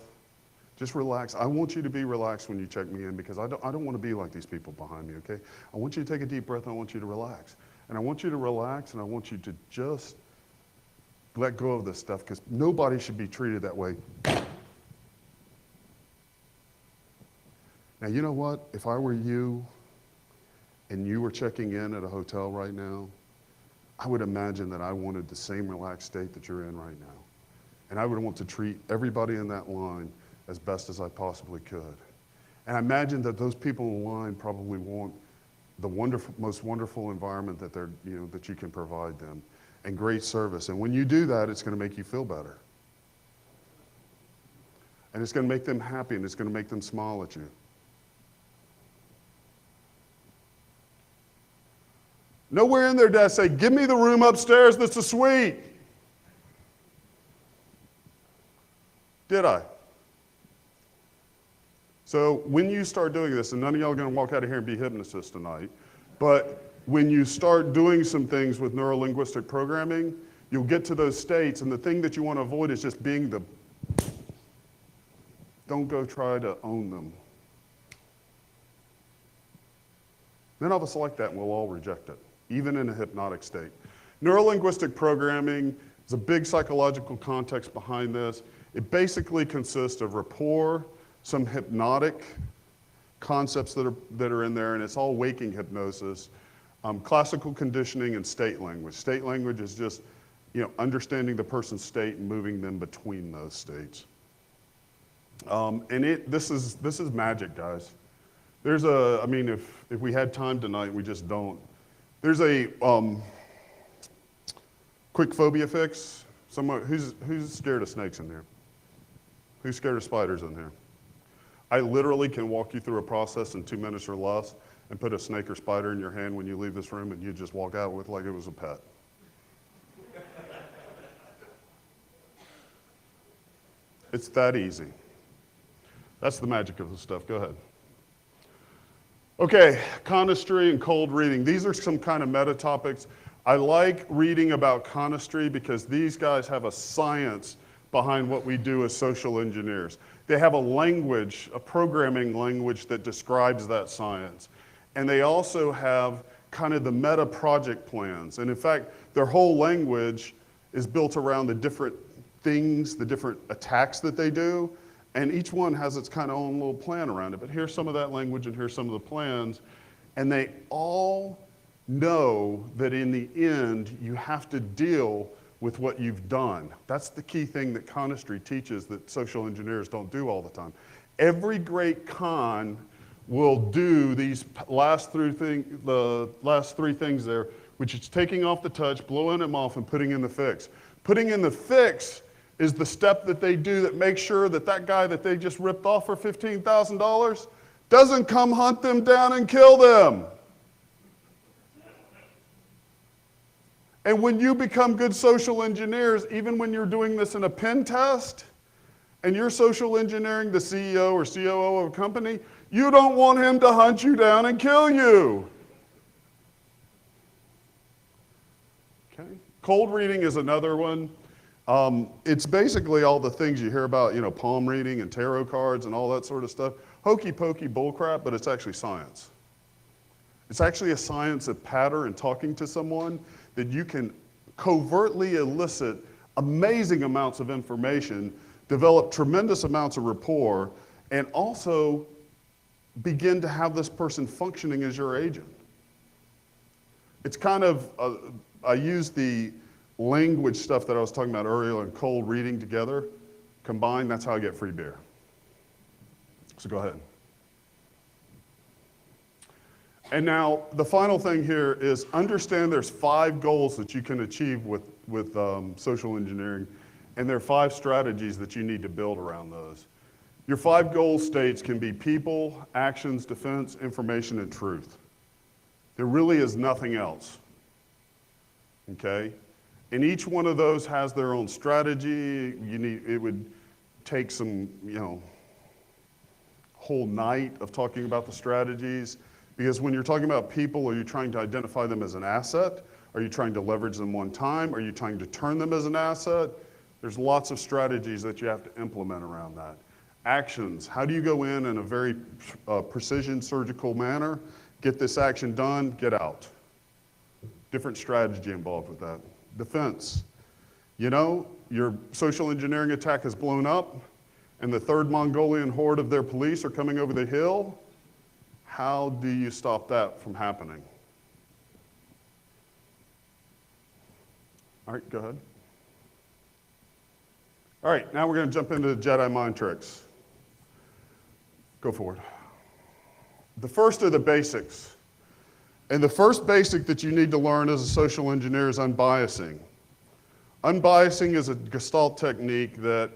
Just relax. I want you to be relaxed when you check me in because I don't want to be like these people behind me, okay? I want you to take a deep breath and I want you to relax. And I want you to relax and I want you to just let go of this stuff because nobody should be treated that way. Now, you know what? If I were you and you were checking in at a hotel right now, I would imagine that I wanted the same relaxed state that you're in right now. And I would want to treat everybody in that line as best as I possibly could. And I imagine that those people in line probably want the most wonderful environment that they're, you know, that you can provide them and great service. And when you do that, it's gonna make you feel better. And it's gonna make them happy and it's gonna make them smile at you. Nowhere in there did I say, give me the room upstairs that's a suite. Did I? So when you start doing this, and none of y'all are gonna walk out of here and be hypnotists tonight, but when you start doing some things with neuro-linguistic programming, you'll get to those states, and the thing that you wanna avoid is just being the, don't go try to own them. None of us like that, and we'll all reject it, even in a hypnotic state. Neurolinguistic programming is a big psychological context behind this. It basically consists of rapport, some hypnotic concepts that are in there, and it's all waking hypnosis, classical conditioning, and state language. State language is just, understanding the person's state and moving them between those states. This is magic, guys. There's if we had time tonight, we just don't. There's a quick phobia fix. Someone who's scared of snakes in here? Who's scared of spiders in here? I literally can walk you through a process in 2 minutes or less and put a snake or spider in your hand when you leave this room, and you just walk out with like it was a pet. It's that easy. That's the magic of the stuff. Go ahead. Okay, conistry and cold reading. These are some kind of meta topics. I like reading about conistry because these guys have a science behind what we do as social engineers. They have a language, a programming language that describes that science. And they also have kind of the meta project plans. And in fact, their whole language is built around the different things, the different attacks that they do. And each one has its kind of own little plan around it. But here's some of that language and here's some of the plans. And they all know that in the end, you have to deal with what you've done. That's the key thing that conistry teaches that social engineers don't do all the time. Every great con will do these last three things there, which is taking off the touch, blowing them off, and putting in the fix. Putting in the fix is the step that they do that makes sure that that guy that they just ripped off for $15,000 doesn't come hunt them down and kill them. And when you become good social engineers, even when you're doing this in a pen test, and you're social engineering the CEO or COO of a company, you don't want him to hunt you down and kill you. Okay. Cold reading is another one. It's basically all the things you hear about, palm reading and tarot cards and all that sort of stuff. Hokey pokey bullcrap, but it's actually science. It's actually a science of pattern and talking to someone that you can covertly elicit amazing amounts of information, develop tremendous amounts of rapport, and also begin to have this person functioning as your agent. It's kind of, I use the language stuff that I was talking about earlier and cold reading together, combined, that's how I get free beer. So go ahead. And now, the final thing here is understand there's 5 goals that you can achieve with social engineering, and there are 5 strategies that you need to build around those. Your 5 goal states can be people, actions, defense, information, and truth. There really is nothing else, okay? And each one of those has their own strategy. It would take some, whole night of talking about the strategies. Because when you're talking about people, are you trying to identify them as an asset? Are you trying to leverage them one time? Are you trying to turn them as an asset? There's lots of strategies that you have to implement around that. Actions, how do you go in a very precision surgical manner, get this action done, get out? Different strategy involved with that. Defense, your social engineering attack has blown up and the 3rd Mongolian horde of their police are coming over the hill. How do you stop that from happening? All right, go ahead. All right, now we're going to jump into the Jedi mind tricks. Go forward. The first are the basics. And the first basic that you need to learn as a social engineer is unbiasing. Unbiasing is a Gestalt technique that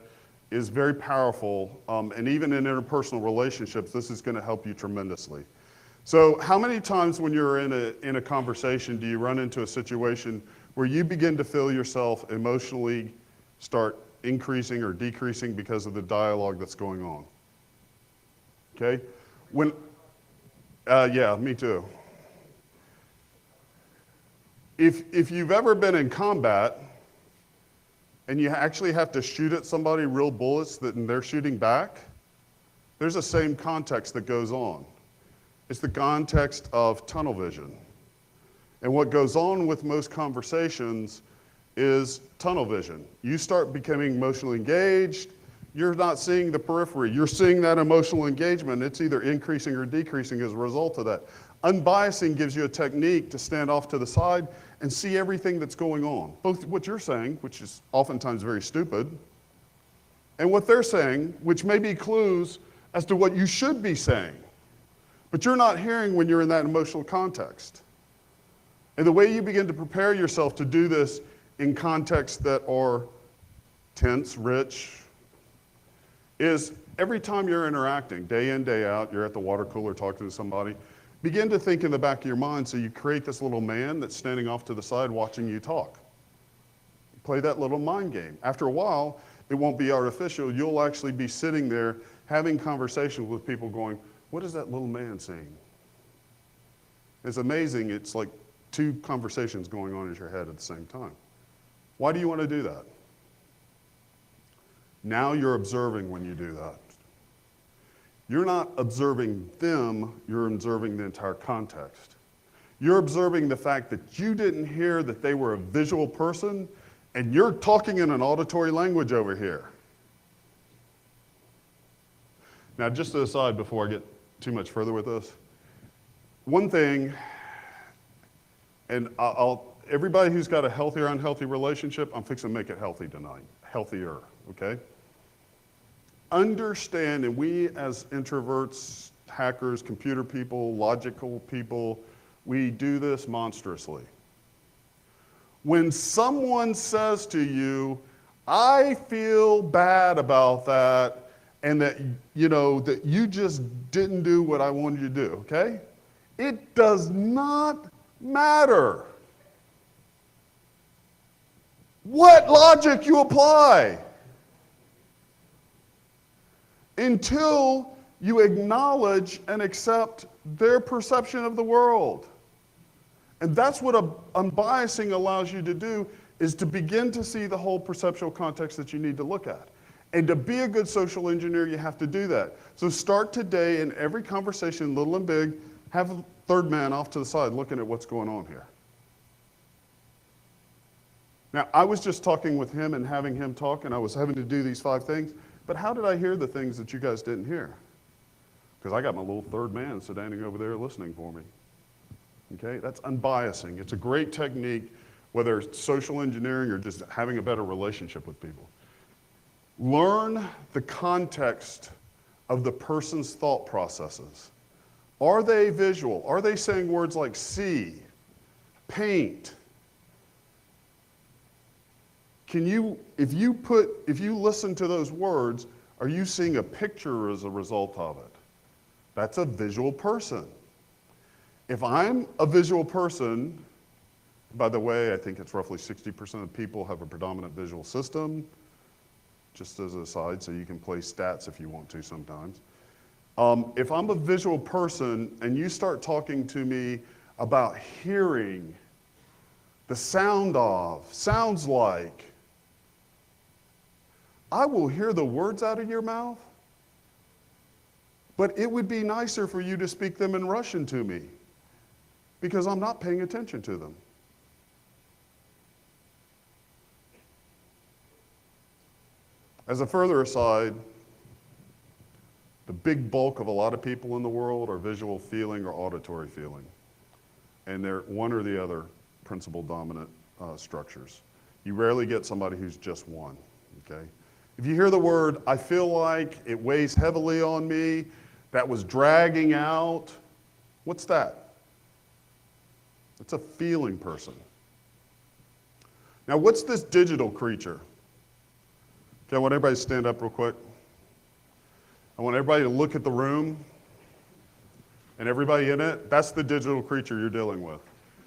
is very powerful, and even in interpersonal relationships, this is going to help you tremendously. So how many times when you're in a conversation do you run into a situation where you begin to feel yourself emotionally start increasing or decreasing because of the dialogue that's going on? Okay? Yeah, me too. If you've ever been in combat and you actually have to shoot at somebody real bullets and they're shooting back, there's a same context that goes on. It's the context of tunnel vision. And what goes on with most conversations is tunnel vision. You start becoming emotionally engaged, you're not seeing the periphery, you're seeing that emotional engagement. It's either increasing or decreasing as a result of that. Unbiasing gives you a technique to stand off to the side and see everything that's going on. Both what you're saying, which is oftentimes very stupid, and what they're saying, which may be clues as to what you should be saying. But you're not hearing when you're in that emotional context. And the way you begin to prepare yourself to do this in contexts that are tense, rich, is every time you're interacting, day in, day out, you're at the water cooler talking to somebody, begin to think in the back of your mind so you create this little man that's standing off to the side watching you talk. Play that little mind game. After a while, it won't be artificial. You'll actually be sitting there having conversations with people going, what is that little man saying? It's amazing. It's like two conversations going on in your head at the same time. Why do you want to do that? Now you're observing when you do that. You're not observing them, you're observing the entire context. You're observing the fact that you didn't hear that they were a visual person, and you're talking in an auditory language over here. Now, just an aside before I get too much further with this, one thing, and everybody who's got a healthy or unhealthy relationship, I'm fixing to make it healthy tonight, healthier, okay? Understand, and we as introverts, hackers, computer people, logical people, we do this monstrously. When someone says to you, I feel bad about that, and that, that you just didn't do what I wanted you to do, okay? It does not matter what logic you apply until you acknowledge and accept their perception of the world. And that's what unbiasing allows you to do, is to begin to see the whole perceptual context that you need to look at. And to be a good social engineer, you have to do that. So start today in every conversation, little and big, have a third man off to the side looking at what's going on here. Now, I was just talking with him and having him talk, and I was having to do these 5 things, but how did I hear the things that you guys didn't hear? Because I got my little third man standing over there listening for me. Okay, that's unbiasing. It's a great technique, whether it's social engineering or just having a better relationship with people. Learn the context of the person's thought processes. Are they visual? Are they saying words like see, paint? If you listen to those words, are you seeing a picture as a result of it? That's a visual person. If I'm a visual person, by the way, I think it's roughly 60% of people have a predominant visual system, just as an aside, so you can play stats if you want to sometimes. If I'm a visual person and you start talking to me about hearing, the sound of, sounds like, I will hear the words out of your mouth, but it would be nicer for you to speak them in Russian to me, because I'm not paying attention to them. As a further aside, the big bulk of a lot of people in the world are visual feeling or auditory feeling. And they're one or the other principal dominant structures. You rarely get somebody who's just one, okay? If you hear the word, I feel like, it weighs heavily on me, that was dragging out, what's that? It's a feeling person. Now, what's this digital creature? Okay, I want everybody to stand up real quick. I want everybody to look at the room and everybody in it. That's the digital creature you're dealing with.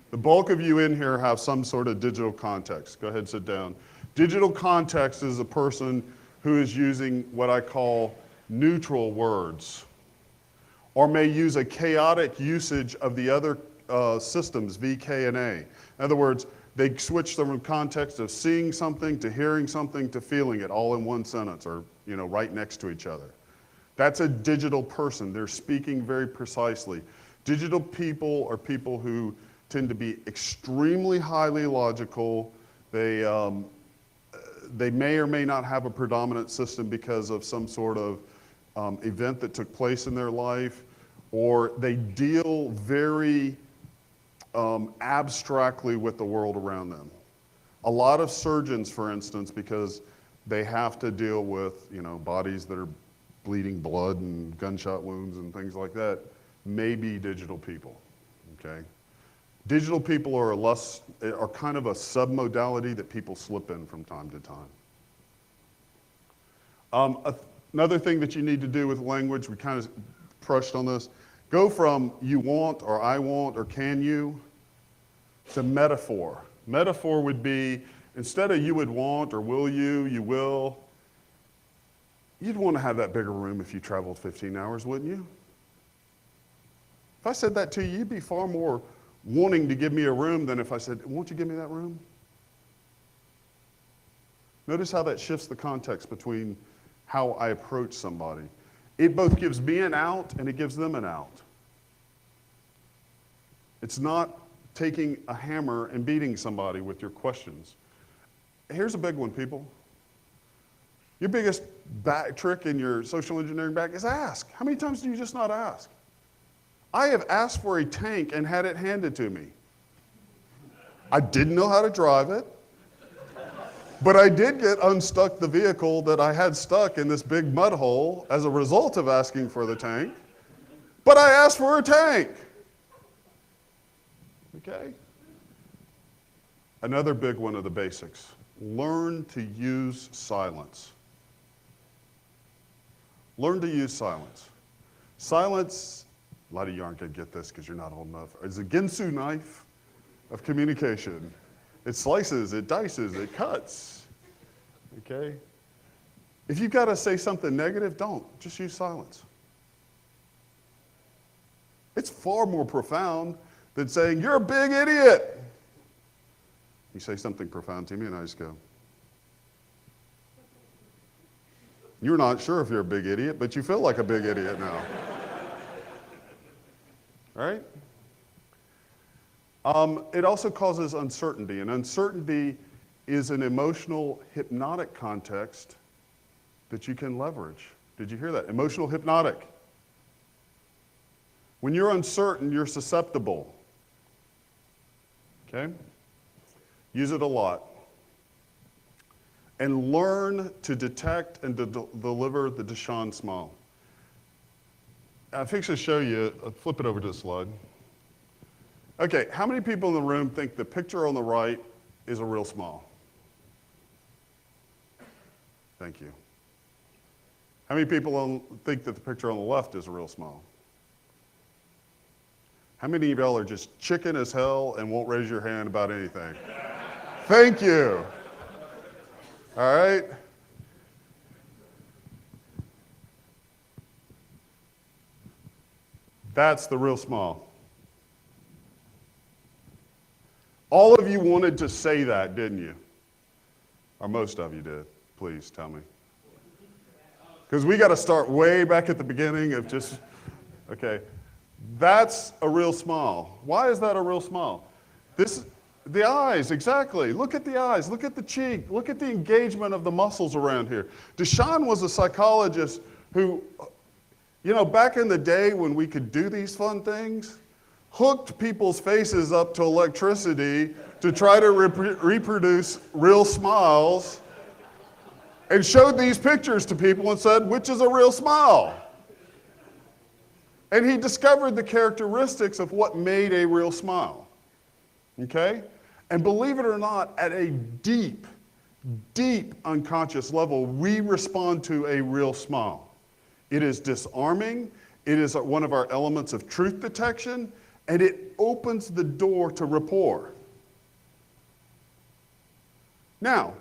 The bulk of you in here have some sort of digital context. Go ahead and sit down. Digital context is a person who is using what I call neutral words, or may use a chaotic usage of the other systems, V, K, and A. In other words, they switch from context of seeing something to hearing something to feeling it all in one sentence, or right next to each other. That's a digital person. They're speaking very precisely. Digital people are people who tend to be extremely highly logical. They may or may not have a predominant system because of some sort of event that took place in their life, or they deal very abstractly with the world around them. A lot of surgeons, for instance, because they have to deal with, bodies that are bleeding blood and gunshot wounds and things like that, may be digital people, okay? Digital people are kind of a submodality that people slip in from time to time. Another thing that you need to do with language, we kind of brushed on this, go from you want or I want or can you to metaphor. Metaphor would be, instead of you would want or will you will, you'd want to have that bigger room if you traveled 15 hours, wouldn't you? If I said that to you, you'd be far more wanting to give me a room than if I said, won't you give me that room? Notice how that shifts the context between how I approach somebody. It both gives me an out and it gives them an out. It's not taking a hammer and beating somebody with your questions. Here's a big one, people. Your biggest trick in your social engineering bag is ask. How many times do you just not ask? I have asked for a tank and had it handed to me. I didn't know how to drive it, but I did get unstuck the vehicle that I had stuck in this big mud hole as a result of asking for the tank. But I asked for a tank. Okay? Another big one of the basics. Learn to use silence. Learn to use silence. Silence, a lot of you aren't going to get this because you're not old enough, is a Ginsu knife of communication. It slices, it dices, it cuts. Okay? If you've got to say something negative, don't. Just use silence. It's far more profound than saying, you're a big idiot. You say something profound to me and I just go, you're not sure if you're a big idiot, but you feel like a big idiot now. Right? It also causes uncertainty, and uncertainty is an emotional hypnotic context that you can leverage. Did you hear that? Emotional hypnotic. When you're uncertain, you're susceptible. Okay? Use it a lot. And learn to detect and to deliver the Deshaun smile. I'm fixing to show you, flip it over to the slide. Okay, how many people in the room think the picture on the right is a real smile? Thank you. How many people think that the picture on the left is a real smile? How many of y'all are just chicken as hell and won't raise your hand about anything? Thank you. All right? That's the real smile. All of you wanted to say that, didn't you? Or most of you did. Please tell me. Because we got to start way back at the beginning of just, okay. That's a real smile. Why is that a real smile? The eyes, exactly. Look at the eyes, look at the cheek, look at the engagement of the muscles around here. Deshaun was a psychologist who, back in the day when we could do these fun things, hooked people's faces up to electricity to try to reproduce real smiles and showed these pictures to people and said, which is a real smile? And he discovered the characteristics of what made a real smile. Okay? And believe it or not, at a deep, deep unconscious level, we respond to a real smile. It is disarming, it is one of our elements of truth detection, and it opens the door to rapport. Now,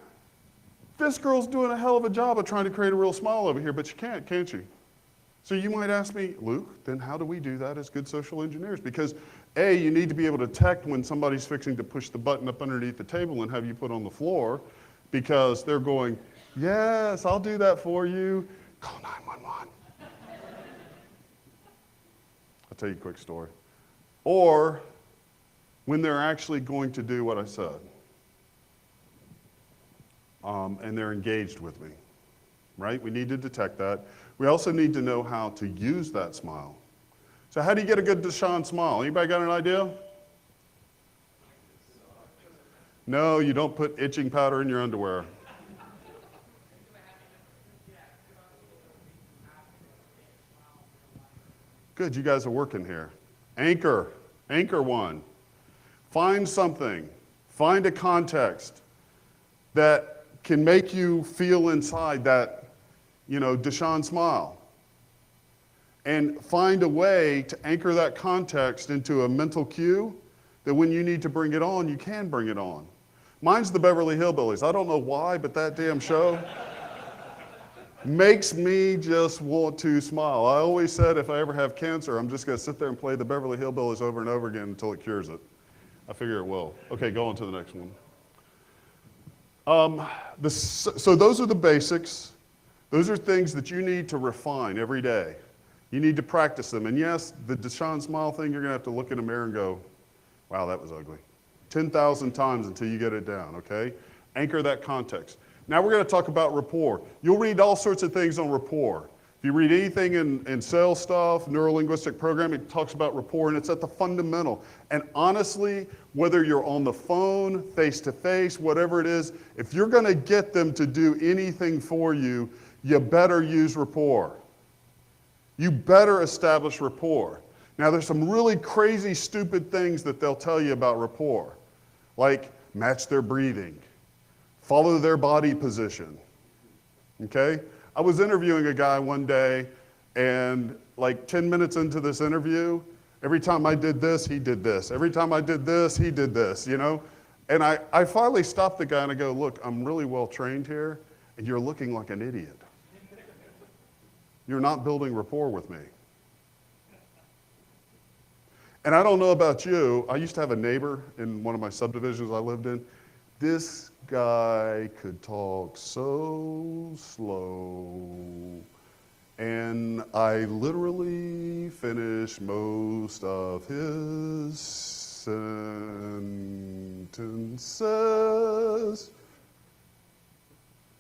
this girl's doing a hell of a job of trying to create a real smile over here, but she can't she? So you might ask me, Luke, then how do we do that as good social engineers? Because A, you need to be able to detect when somebody's fixing to push the button up underneath the table and have you put on the floor, because they're going, yes, I'll do that for you. Call 911. I'll tell you a quick story. Or when they're actually going to do what I said. And they're engaged with me, right? We need to detect that. We also need to know how to use that smile. So how do you get a good Deshaun smile? Anybody got an idea? No, you don't put itching powder in your underwear. Good, you guys are working here. Anchor one. Find something, find a context that can make you feel inside that, Deshaun smile. And find a way to anchor that context into a mental cue that when you need to bring it on, you can bring it on. Mine's the Beverly Hillbillies. I don't know why, but that damn show makes me just want to smile. I always said if I ever have cancer, I'm just going to sit there and play the Beverly Hillbillies over and over again until it cures it. I figure it will. Okay, go on to the next one. So those are the basics. Those are things that you need to refine every day. You need to practice them. And yes, the Deshaun smile thing, you're going to have to look in the mirror and go, wow, that was ugly. 10,000 times until you get it down, okay? Anchor that context. Now we're going to talk about rapport. You'll read all sorts of things on rapport. If you read anything in sales stuff, neuro-linguistic programming, it talks about rapport, and it's at the fundamental. And honestly, whether you're on the phone, face-to-face, whatever it is, if you're going to get them to do anything for you, you better use rapport. You better establish rapport. Now, there's some really crazy, stupid things that they'll tell you about rapport, like match their breathing, follow their body position, okay? I was interviewing a guy one day, and like 10 minutes into this interview, every time I did this, he did this. Every time I did this, he did this, And I finally stopped the guy and I go, look, I'm really well trained here, and you're looking like an idiot. You're not building rapport with me. And I don't know about you, I used to have a neighbor in one of my subdivisions I lived in. This guy could talk so slow, and I literally finished most of his sentences.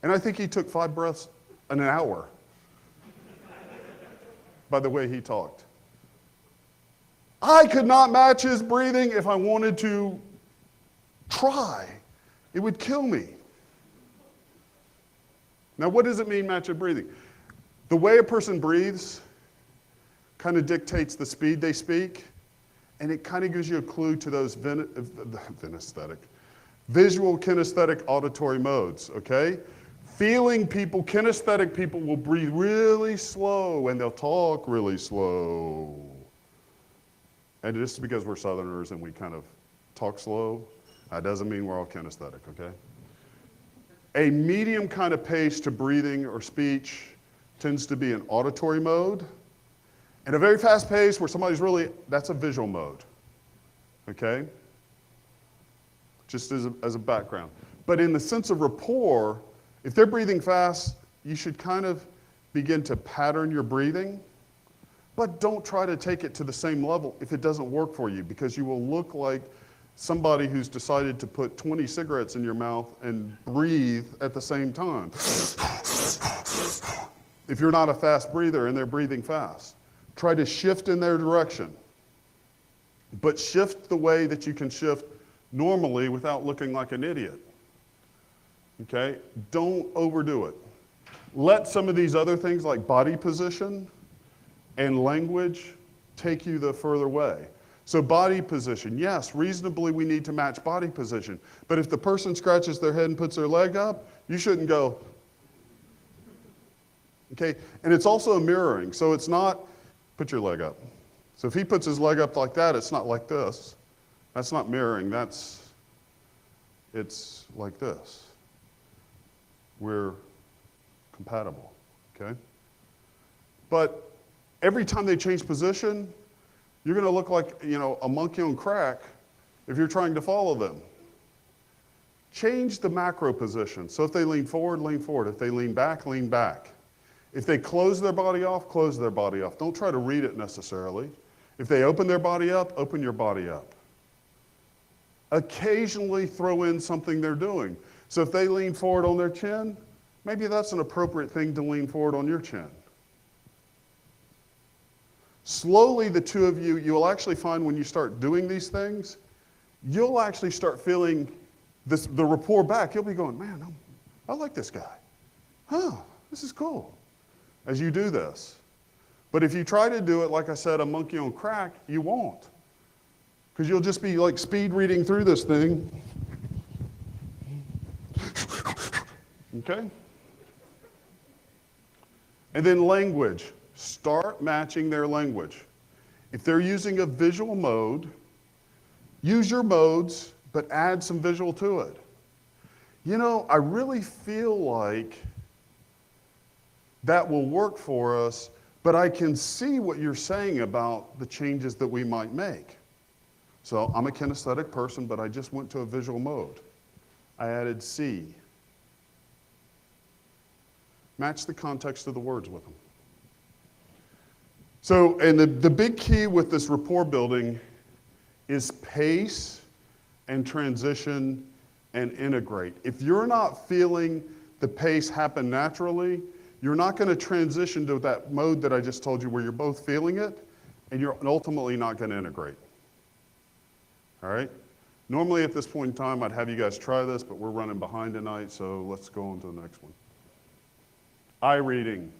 And I think he took 5 breaths in an hour by the way he talked. I could not match his breathing if I wanted to try. It would kill me. Now, what does it mean, match your breathing? The way a person breathes kind of dictates the speed they speak, and it kind of gives you a clue to those visual, kinesthetic, auditory modes, okay? Feeling people, kinesthetic people will breathe really slow, and they'll talk really slow. And just because we're Southerners and we kind of talk slow, that doesn't mean we're all kinesthetic, okay? A medium kind of pace to breathing or speech tends to be an auditory mode. And a very fast pace where somebody's that's a visual mode, okay? Just as a background. But in the sense of rapport, if they're breathing fast, you should kind of begin to pattern your breathing, but don't try to take it to the same level if it doesn't work for you, because you will look like somebody who's decided to put 20 cigarettes in your mouth and breathe at the same time. If you're not a fast breather and they're breathing fast, try to shift in their direction, but shift the way that you can shift normally without looking like an idiot. Okay? Don't overdo it. Let some of these other things like body position and language take you the further way. So body position, yes, reasonably we need to match body position. But if the person scratches their head and puts their leg up, you shouldn't go. Okay? And it's also a mirroring. So it's not, put your leg up. So if he puts his leg up like that, it's not like this. That's not mirroring, it's like this. We're compatible, okay? But every time they change position, you're going to look like, a monkey on crack if you're trying to follow them. Change the macro position. So if they lean forward, lean forward. If they lean back, lean back. If they close their body off, close their body off. Don't try to read it necessarily. If they open their body up, open your body up. Occasionally throw in something they're doing. So if they lean forward on their chin, maybe that's an appropriate thing to lean forward on your chin. Slowly, the two of you, you'll actually find when you start doing these things, you'll actually start feeling the rapport back. You'll be going, man, I like this guy. Huh, this is cool, as you do this. But if you try to do it, like I said, a monkey on crack, you won't. Because you'll just be like speed reading through this thing. Okay? And then language. Start matching their language. If they're using a visual mode, use your modes, but add some visual to it. You know, I really feel like that will work for us, but I can see what you're saying about the changes that we might make. So I'm a kinesthetic person, but I just went to a visual mode. I added see. Match the context of the words with them. So, and the big key with this rapport building is pace and transition and integrate. If you're not feeling the pace happen naturally, you're not going to transition to that mode that I just told you where you're both feeling it, and you're ultimately not going to integrate. All right? Normally at this point in time, I'd have you guys try this, but we're running behind tonight, so let's go on to the next one. Eye reading.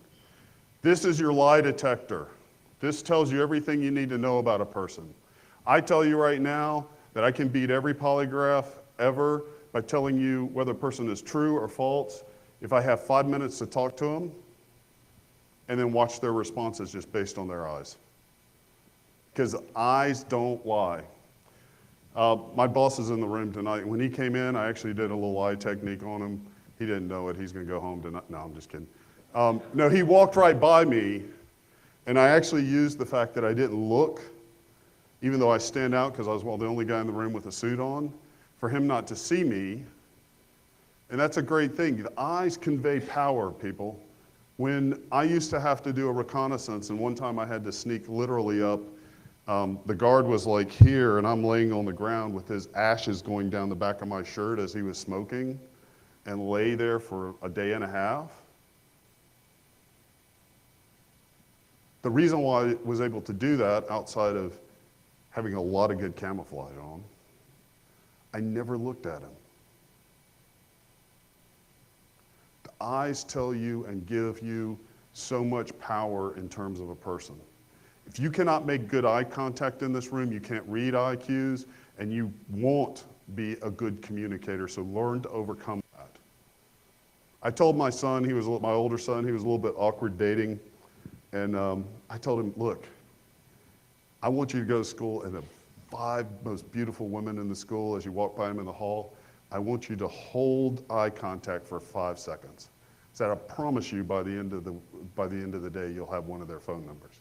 This is your lie detector. This tells you everything you need to know about a person. I tell you right now that I can beat every polygraph ever by telling you whether a person is true or false if I have 5 minutes to talk to them and then watch their responses just based on their eyes. Because eyes don't lie. My boss is in the room tonight. When he came in, I actually did a little eye technique on him. He didn't know it. He's going to go home tonight. No, I'm just kidding. No, he walked right by me, and I actually used the fact that I didn't look, even though I stand out because I was the only guy in the room with a suit on, for him not to see me. And that's a great thing. The eyes convey power, people. When I used to have to do a reconnaissance, and one time I had to sneak literally up, the guard was like here, and I'm laying on the ground with his ashes going down the back of my shirt as he was smoking, and lay there for a day and a half. The reason why I was able to do that, outside of having a lot of good camouflage on, I never looked at him. The eyes tell you and give you so much power in terms of a person. If you cannot make good eye contact in this room, you can't read eye cues, and you won't be a good communicator, so learn to overcome that. I told my son, my older son, he was a little bit awkward dating, and I told him, look, I want you to go to school, and the 5 most beautiful women in the school, as you walk by them in the hall, I want you to hold eye contact for 5 seconds. I said, I promise you by the end of the day, you'll have one of their phone numbers.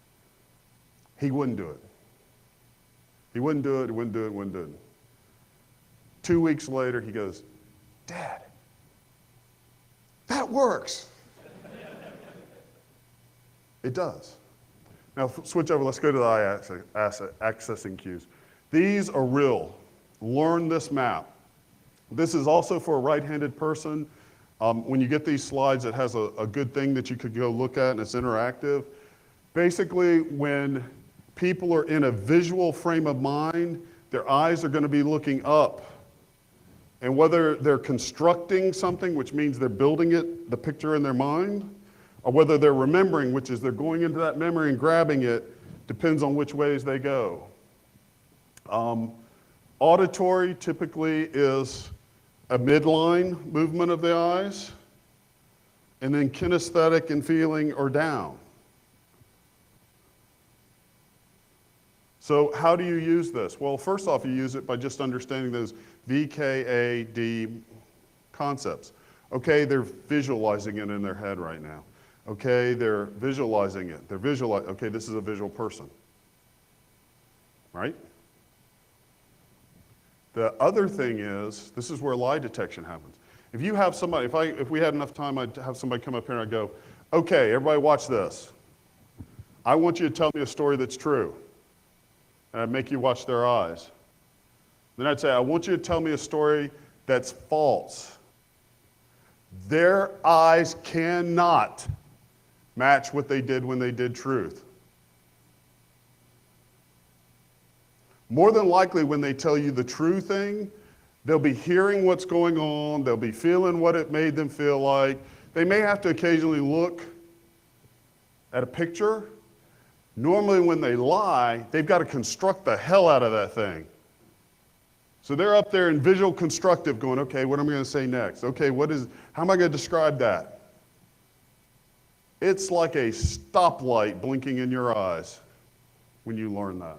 He wouldn't do it. He wouldn't do it, he wouldn't do it, wouldn't do it. 2 weeks later, he goes, Dad, that works. It does. Now switch over, let's go to the eye accessing cues. These are real. Learn this map. This is also for a right-handed person. When you get these slides, it has a good thing that you could go look at, and it's interactive. Basically, when people are in a visual frame of mind, their eyes are going to be looking up. And whether they're constructing something, which means they're building it, the picture in their mind, or whether they're remembering, which is they're going into that memory and grabbing it, depends on which ways they go. Auditory typically is a midline movement of the eyes, and then kinesthetic and feeling are down. So how do you use this? Well, first off, you use it by just understanding those VKAD concepts. Okay, they're visualizing it in their head right now. Okay, they're visualizing it. Okay, this is a visual person, right? The other thing is, this is where lie detection happens. If you have somebody, if we had enough time, I'd have somebody come up here and I'd go, okay, everybody watch this. I want you to tell me a story that's true. and I'd make you watch their eyes. Then I'd say, I want you to tell me a story that's false. Their eyes cannot match what they did when they did truth. More than likely, when they tell you the true thing, they'll be hearing what's going on, they'll be feeling what it made them feel like. They may have to occasionally look at a picture. Normally when they lie, they've got to construct the hell out of that thing. So they're up there in visual constructive going, okay, what am I going to say next? Okay, how am I going to describe that? It's like a stoplight blinking in your eyes when you learn that.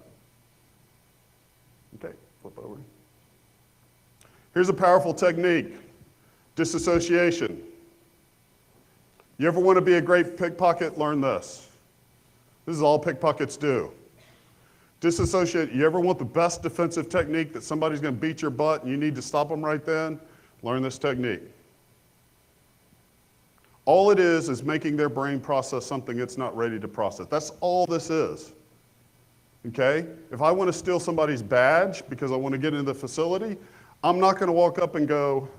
Okay, flip over. Here's a powerful technique, disassociation. You ever want to be a great pickpocket? Learn this. This is all pickpockets do. Disassociate. You ever want the best defensive technique that somebody's going to beat your butt and you need to stop them right then? Learn this technique. All it is making their brain process something it's not ready to process. That's all this is. Okay? If I want to steal somebody's badge because I want to get into the facility, I'm not going to walk up and go,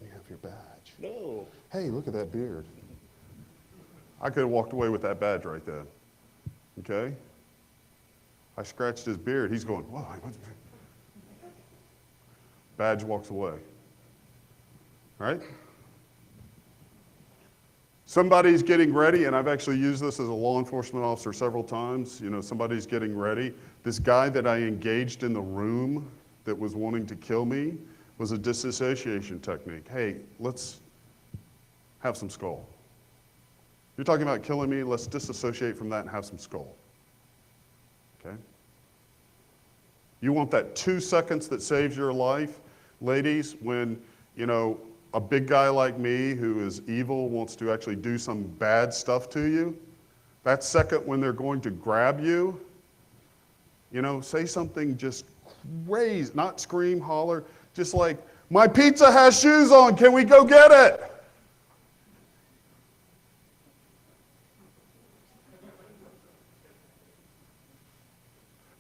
"You have your badge." No. Hey, look at that beard. I could have walked away with that badge right then. Okay? I scratched his beard. He's going, whoa. Badge walks away. Right? Somebody's getting ready, and I've actually used this as a law enforcement officer several times. You know, somebody's getting ready. This guy that I engaged in the room that was wanting to kill me was a disassociation technique. Hey, let's have some skull. You're talking about killing me, let's disassociate from that and have some skull. Okay? You want that 2 seconds that saves your life? Ladies, when, you know, a big guy like me who is evil wants to actually do some bad stuff to you, that second when they're going to grab you, you know, say something just crazy, not scream, holler, just like, my pizza has shoes on, can we go get it?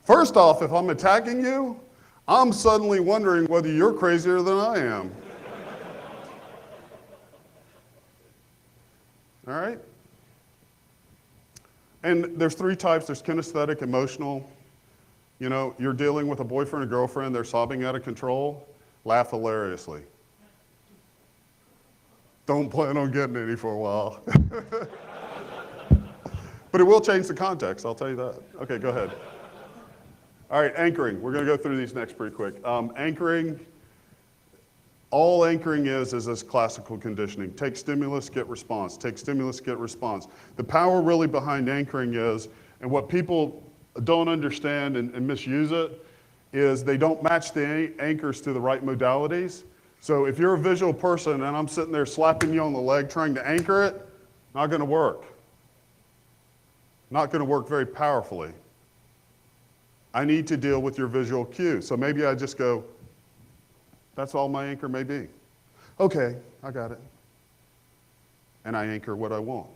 First off, if I'm attacking you, I'm suddenly wondering whether you're crazier than I am. All right? And there's 3 types. There's kinesthetic, emotional. You know, you're dealing with a boyfriend or girlfriend, they're sobbing out of control, laugh hilariously. Don't plan on getting any for a while. But it will change the context, I'll tell you that. Okay, go ahead. All right, anchoring. We're going to go through these next pretty quick. Anchoring, all anchoring is this classical conditioning. Take stimulus, get response. Take stimulus, get response. The power really behind anchoring is, and what people don't understand and misuse it, is they don't match the anchors to the right modalities. So if you're a visual person and I'm sitting there slapping you on the leg trying to anchor it, not going to work. Not going to work very powerfully. I need to deal with your visual cue. So maybe I just go, that's all my anchor may be. Okay, I got it. And I anchor what I want.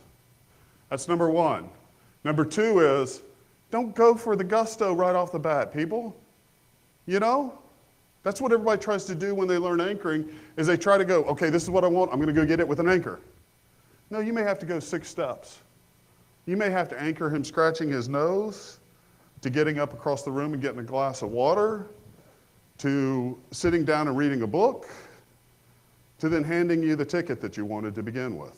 That's number 1. Number 2 is, don't go for the gusto right off the bat, people. You know? That's what everybody tries to do when they learn anchoring, is they try to go, okay, this is what I want, I'm going to go get it with an anchor. No, you may have to go 6 steps. You may have to anchor him scratching his nose, to getting up across the room and getting a glass of water, to sitting down and reading a book, to then handing you the ticket that you wanted to begin with.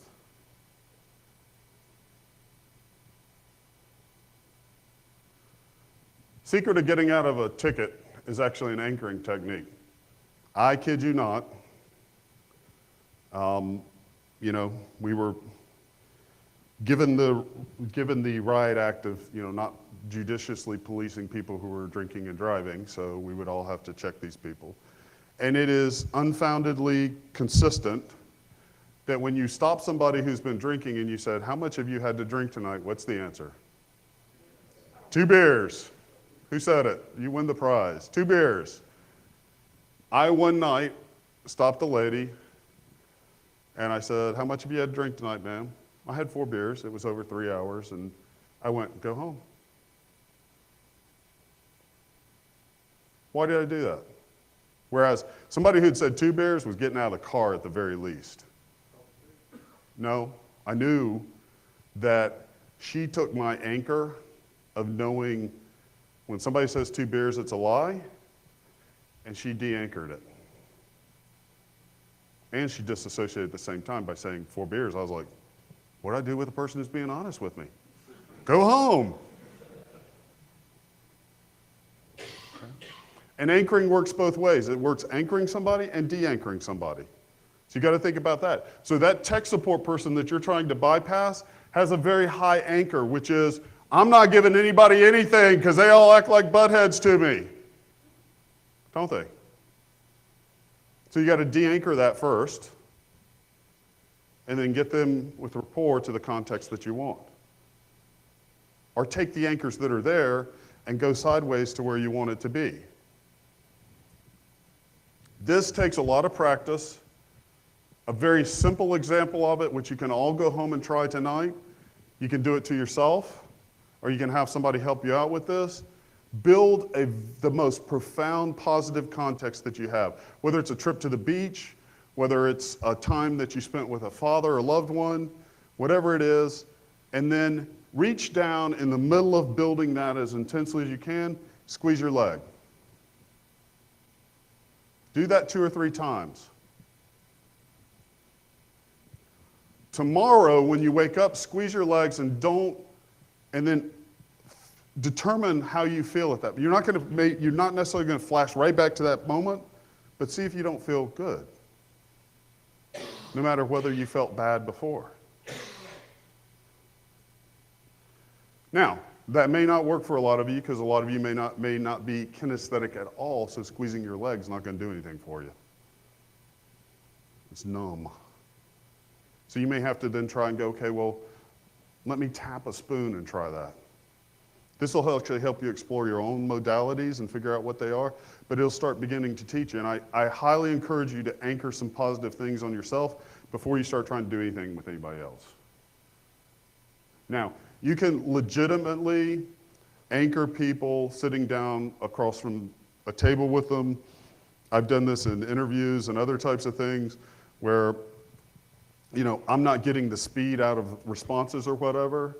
Secret of getting out of a ticket is actually an anchoring technique. I kid you not. You know, we were given the riot act of, you know, not judiciously policing people who were drinking and driving, so we would all have to check these people. And it is unfoundedly consistent that when you stop somebody who's been drinking and you said, how much have you had to drink tonight? What's the answer? 2 beers. Who said it? You win the prize. 2 beers. I one night stopped a lady and I said, how much have you had to drink tonight, ma'am? I had 4 beers. It was over 3 hours, and I went, go home. Why did I do that? Whereas somebody who'd said 2 beers was getting out of the car at the very least. No, I knew that she took my anchor of knowing when somebody says 2 beers, it's a lie, and she de-anchored it. And she disassociated at the same time by saying 4 beers. I was like, what do I do with a person who's being honest with me? Go home. And anchoring works both ways. It works anchoring somebody and de-anchoring somebody. So you got to think about that. So that tech support person that you're trying to bypass has a very high anchor, which is, I'm not giving anybody anything because they all act like buttheads to me. Don't they? So you got to de-anchor that first and then get them with rapport to the context that you want. Or take the anchors that are there and go sideways to where you want it to be. This takes a lot of practice. A very simple example of it, which you can all go home and try tonight. You can do it to yourself, or you can have somebody help you out with this. Build the most profound positive context that you have, whether it's a trip to the beach, whether it's a time that you spent with a father or loved one, whatever it is, and then reach down in the middle of building that as intensely as you can, squeeze your leg. Do that 2 or 3 times. Tomorrow, when you wake up, squeeze your legs and then determine how you feel at that. You're not necessarily going to flash right back to that moment, but see if you don't feel good, no matter whether you felt bad before. Now, that may not work for a lot of you because a lot of you may not be kinesthetic at all, so squeezing your legs is not going to do anything for you. It's numb. So you may have to then try and go, okay, well, let me tap a spoon and try that. This will actually help you explore your own modalities and figure out what they are, but it'll start beginning to teach you. And I highly encourage you to anchor some positive things on yourself before you start trying to do anything with anybody else. Now, you can legitimately anchor people sitting down across from a table with them. I've done this in interviews and other types of things where, I'm not getting the speed out of responses or whatever.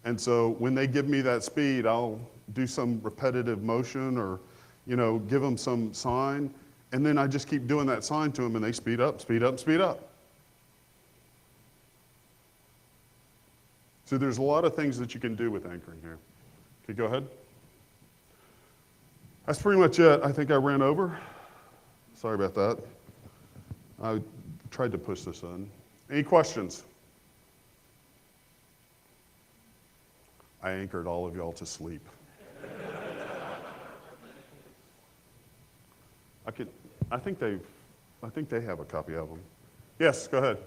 And so when they give me that speed, I'll do some repetitive motion or, give them some sign. And then I just keep doing that sign to them and they speed up, speed up, speed up. So there's a lot of things that you can do with anchoring here. Okay, go ahead. That's pretty much it. I think I ran over. Sorry about that. I tried to push this in. Any questions? I anchored all of y'all to sleep. I think they have a copy of them. Yes, go ahead.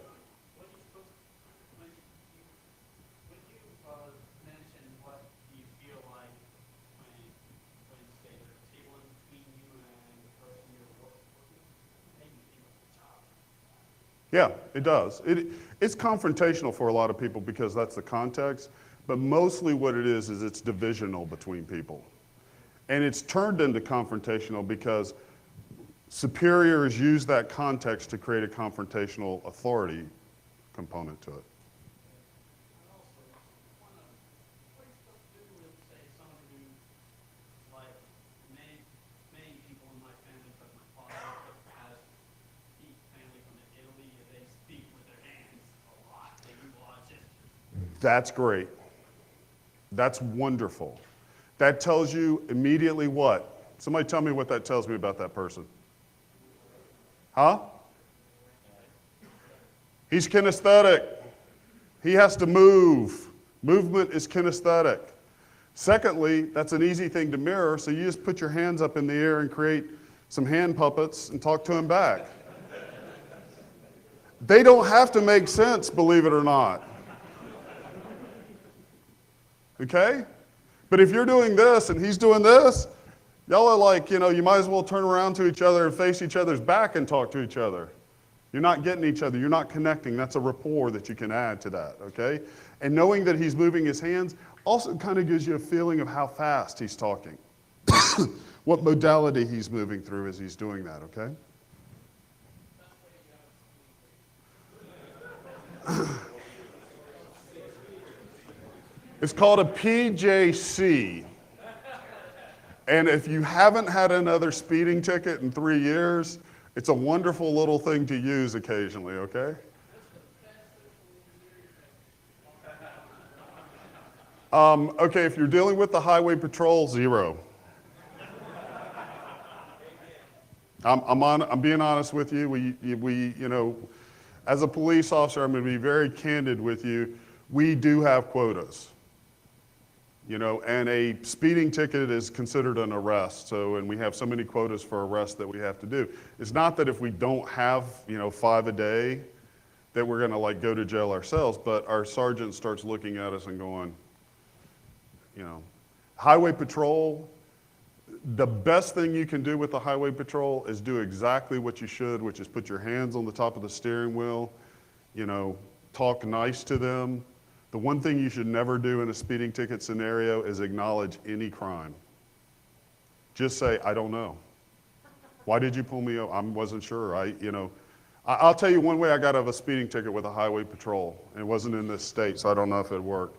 Yeah, it does. It's confrontational for a lot of people because that's the context, but mostly what it is it's divisional between people. And it's turned into confrontational because superiors use that context to create a confrontational authority component to it. That's great. That's wonderful. That tells you immediately what? Somebody tell me what that tells me about that person. Huh? He's kinesthetic. He has to move. Movement is kinesthetic. Secondly, that's an easy thing to mirror, so you just put your hands up in the air and create some hand puppets and talk to him back. They don't have to make sense, believe it or not. Okay? But if you're doing this and he's doing this, y'all are like, you might as well turn around to each other and face each other's back and talk to each other. You're not getting each other. You're not connecting. That's a rapport that you can add to that, okay? And knowing that he's moving his hands also kind of gives you a feeling of how fast he's talking. what modality he's moving through as he's doing that, okay? It's called a PJC. And if you haven't had another speeding ticket in 3 years, it's a wonderful little thing to use occasionally, okay? Okay, if you're dealing with the highway patrol, 0. I'm being honest with you. You know, as a police officer, I'm going to be very candid with you. We do have quotas. You know, and a speeding ticket is considered an arrest. So, and we have so many quotas for arrests that we have to do. It's not that if we don't have, you know, 5 a day, that we're gonna like go to jail ourselves, but our sergeant starts looking at us and going, you know, highway patrol, the best thing you can do with the highway patrol is do exactly what you should, which is put your hands on the top of the steering wheel, you know, talk nice to them. The one thing you should never do in a speeding ticket scenario is acknowledge any crime. Just say, I don't know. Why did you pull me over? I wasn't sure. I'll tell you one way I got out of a speeding ticket with a highway patrol. It wasn't in this state, so I don't know if it worked.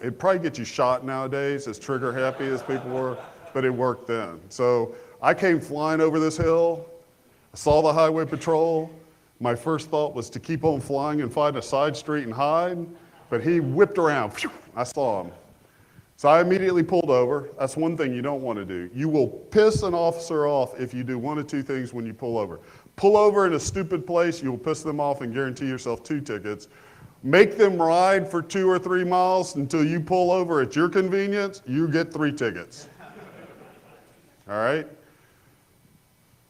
It'd probably get you shot nowadays, as trigger happy as people were, but it worked then. So I came flying over this hill, I saw the highway patrol. My first thought was to keep on flying and find a side street and hide. But he whipped around. I saw him. So I immediately pulled over. That's one thing you don't want to do. You will piss an officer off if you do one of 2 things when you pull over. Pull over in a stupid place, you will piss them off and guarantee yourself 2 tickets. Make them ride for 2 or 3 miles until you pull over at your convenience, you get 3 tickets. All right?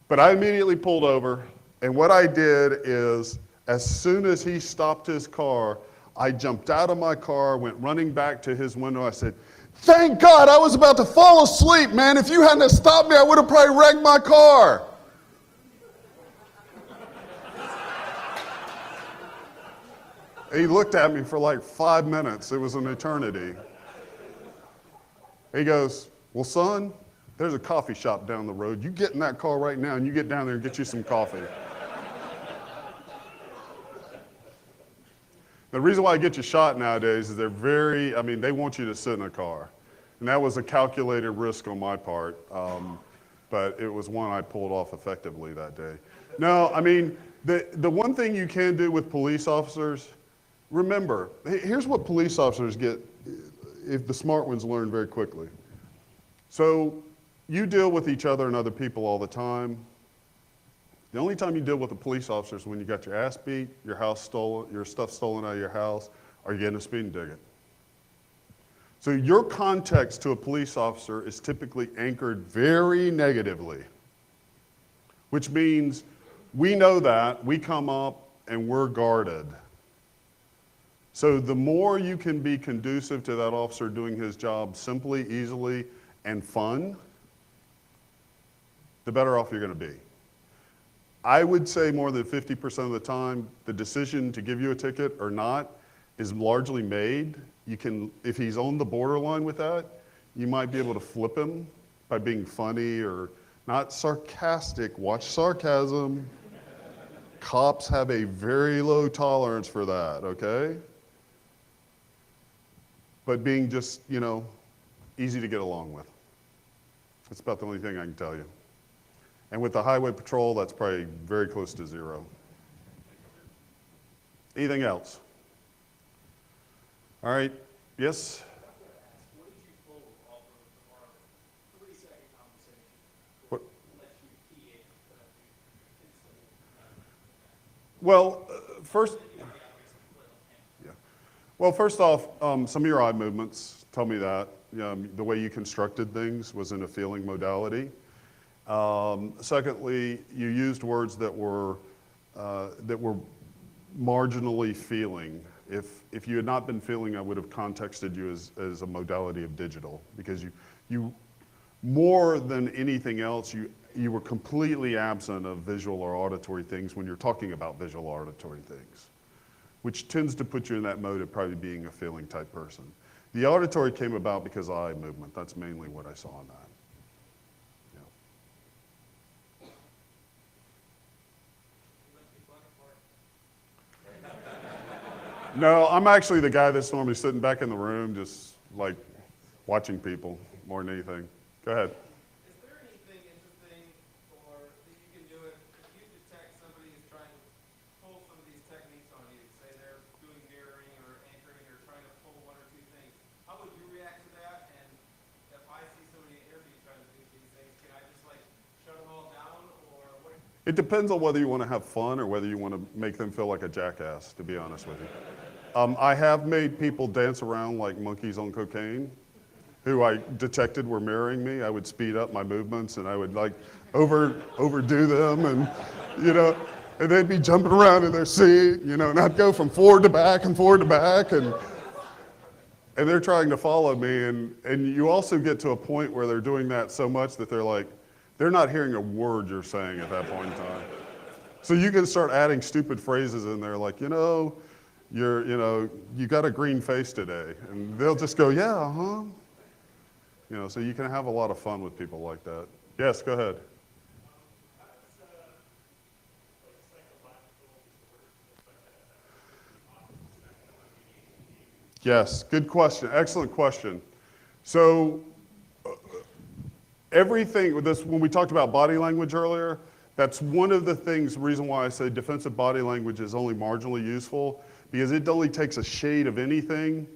But I immediately pulled over, and what I did is, as soon as he stopped his car, I jumped out of my car, went running back to his window. I said, thank God, I was about to fall asleep, man. If you hadn't have stopped me, I would have probably wrecked my car. He looked at me for like 5 minutes. It was an eternity. He goes, well, son, there's a coffee shop down the road. You get in that car right now and you get down there and get you some coffee. The reason why I get you shot nowadays is they want you to sit in a car. And that was a calculated risk on my part, but it was one I pulled off effectively that day. No, I mean, the one thing you can do with police officers, remember, here's what police officers get, if the smart ones learn very quickly. So you deal with each other and other people all the time. The only time you deal with a police officer is when you got your ass beat, your house stolen, your stuff stolen out of your house, or you're getting a speeding ticket. So your context to a police officer is typically anchored very negatively, which means we know that, we come up and we're guarded. So the more you can be conducive to that officer doing his job simply, easily, and fun, the better off you're gonna be. I would say more than 50% of the time, the decision to give you a ticket or not is largely made. You can, if he's on the borderline with that, you might be able to flip him by being funny or not sarcastic. Watch sarcasm. Cops have a very low tolerance for that, okay? But being just, easy to get along with. That's about the only thing I can tell you. And with the highway patrol, that's probably very close to 0. Anything else? All right, yes? What did you pull off of our 3-second conversation? What? Let you key in, Well, first off, some of your eye movements tell me that. The way you constructed things was in a feeling modality. Secondly, you used words that were marginally feeling. If you had not been feeling, I would have contexted you as a modality of digital, because you more than anything else, you were completely absent of visual or auditory things when you're talking about visual or auditory things, which tends to put you in that mode of probably being a feeling type person. The auditory came about because of eye movement. That's mainly what I saw in that. No, I'm actually the guy that's normally sitting back in the room, just like watching people more than anything. Go ahead. Is there anything interesting or that you can do if you detect somebody is trying to pull some of these techniques on you? Say they're doing mirroring or anchoring or trying to pull one or two things. How would you react to that? And if I see somebody in interview trying to do these things, can I just like shut them all down or what? It depends on whether you want to have fun or whether you want to make them feel like a jackass, to be honest with you. I have made people dance around like monkeys on cocaine who I detected were mirroring me. I would speed up my movements and I would like overdo them and, and they'd be jumping around in their seat, and I'd go from forward to back and forward to back and they're trying to follow me and you also get to a point where they're doing that so much that they're not hearing a word you're saying at that point in time. So you can start adding stupid phrases in there like, you got a green face today. And they'll just go, yeah, uh-huh. So you can have a lot of fun with people like that. Yes, go ahead. Yes, good question. Excellent question. So everything with this, when we talked about body language earlier, that's one of the things, reason why I say defensive body language is only marginally useful, because it only takes a shade of anything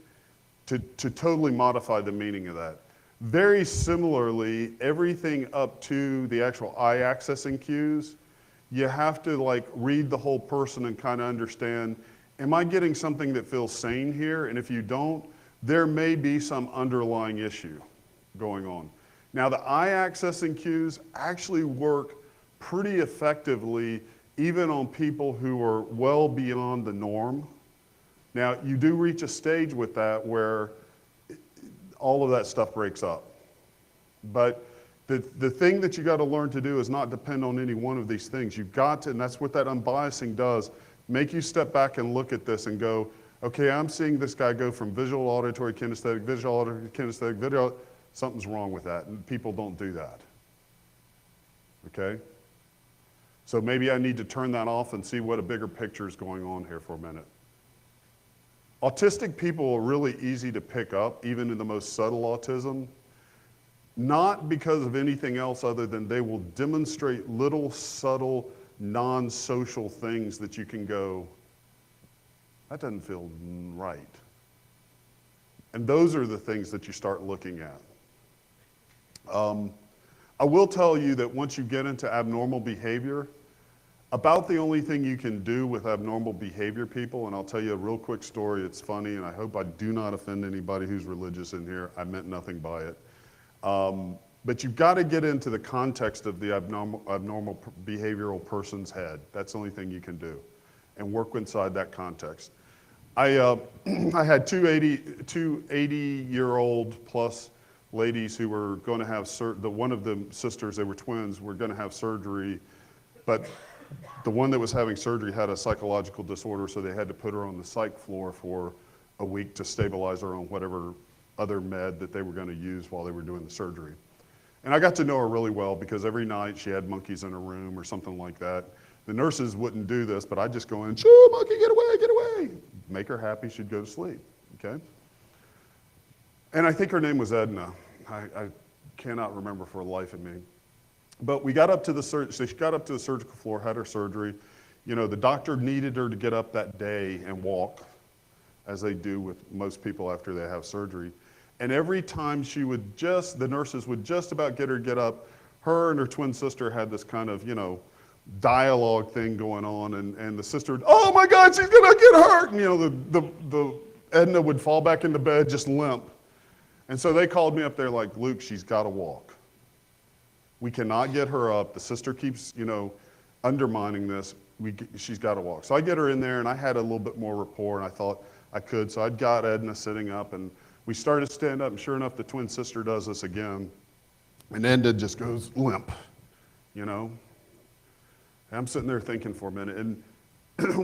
to totally modify the meaning of that. Very similarly, everything up to the actual eye accessing cues, you have to like read the whole person and kind of understand, am I getting something that feels sane here? And if you don't, there may be some underlying issue going on. Now the eye accessing cues actually work pretty effectively even on people who are well beyond the norm. Now you do reach a stage with that where all of that stuff breaks up. But the thing that you got to learn to do is not depend on any one of these things. You've got to, and that's what that unbiasing does, make you step back and look at this and go, okay, I'm seeing this guy go from visual, auditory, kinesthetic, visual, auditory, kinesthetic, video. Something's wrong with that, and people don't do that. Okay? So maybe I need to turn that off and see what a bigger picture is going on here for a minute. Autistic people are really easy to pick up, even in the most subtle autism, not because of anything else other than they will demonstrate little subtle, non-social things that you can go, that doesn't feel right. And those are the things that you start looking at. I will tell you that once you get into abnormal behavior, about the only thing you can do with abnormal behavior people, and I'll tell you a real quick story, it's funny, and I hope I do not offend anybody who's religious in here. I meant nothing by it. But you've got to get into the context of the abnormal behavioral person's head. That's the only thing you can do, and work inside that context. I had two 80-year-old plus ladies who were going to have one of the sisters, they were twins, were going to have surgery, but the one that was having surgery had a psychological disorder, so they had to put her on the psych floor for a week to stabilize her on whatever other med that they were going to use while they were doing the surgery. And I got to know her really well because every night she had monkeys in her room or something like that. The nurses wouldn't do this, but I'd just go in, shoo, monkey, get away, get away. Make her happy, she'd go to sleep, okay? And I think her name was Edna. I cannot remember for the life of me. But we got up to she got up to the surgical floor, had her surgery. The doctor needed her to get up that day and walk, as they do with most people after they have surgery. And every time the nurses would just about get her to get up, her and her twin sister had this kind of, dialogue thing going on, and the sister would, oh my God, she's gonna get hurt! And the Edna would fall back into bed, just limp. And so they called me up there like, Luke, she's gotta walk. We cannot get her up. The sister keeps, undermining this. She's gotta walk. So I get her in there, and I had a little bit more rapport, and I thought I could. So I'd got Edna sitting up, and we started to stand up, and sure enough, the twin sister does this again. And Edna just goes limp, And I'm sitting there thinking for a minute, and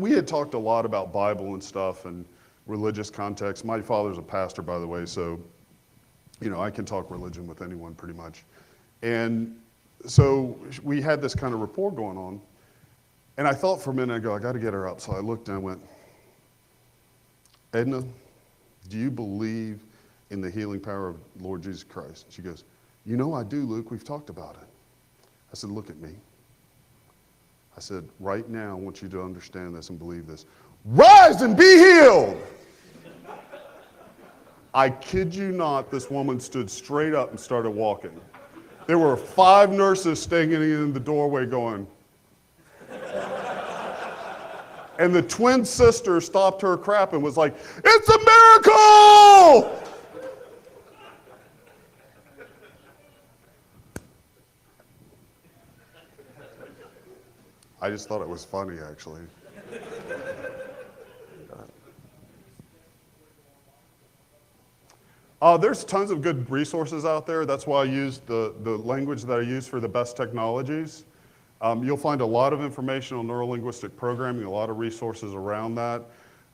we had talked a lot about Bible and stuff and religious context. My father's a pastor, by the way, so, I can talk religion with anyone pretty much. And so we had this kind of rapport going on, and I thought for a minute, I got to get her up. So I looked and I went, Edna, do you believe in the healing power of Lord Jesus Christ? She goes, you know I do, Luke. We've talked about it. I said, look at me. I said, right now, I want you to understand this and believe this. Rise and be healed. I kid you not, this woman stood straight up and started walking. There were 5 nurses standing in the doorway going. And the twin sister stopped her crap and was like, it's a miracle! I just thought it was funny, actually. There's tons of good resources out there. That's why I use the language that I use for the best technologies. You'll find a lot of information on neurolinguistic programming, a lot of resources around that.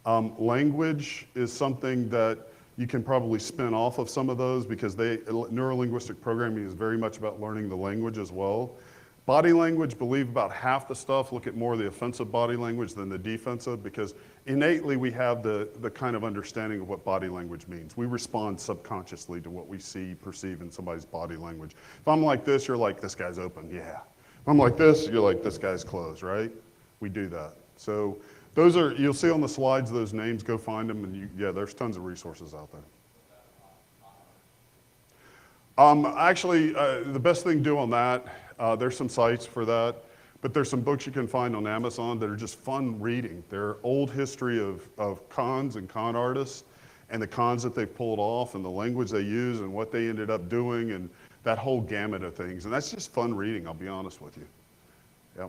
Language is something that you can probably spin off of some of those because neurolinguistic programming is very much about learning the language as well. Body language, believe about half the stuff, look at more of the offensive body language than the defensive, because innately we have the kind of understanding of what body language means. We respond subconsciously to what we see, perceive in somebody's body language. If I'm like this, you're like, this guy's open, yeah. If I'm like this, you're like, this guy's closed, right? We do that. So those are, you'll see on the slides those names, go find them, and yeah, there's tons of resources out there. Actually, the best thing to do on that, there's some sites for that, but there's some books you can find on Amazon that are just fun reading. They're old history of cons and con artists and the cons that they pulled off and the language they use and what they ended up doing and that whole gamut of things. And that's just fun reading, I'll be honest with you. Yeah.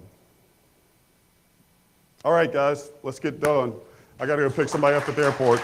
All right, guys, let's get done. I got to go pick somebody up at the airport.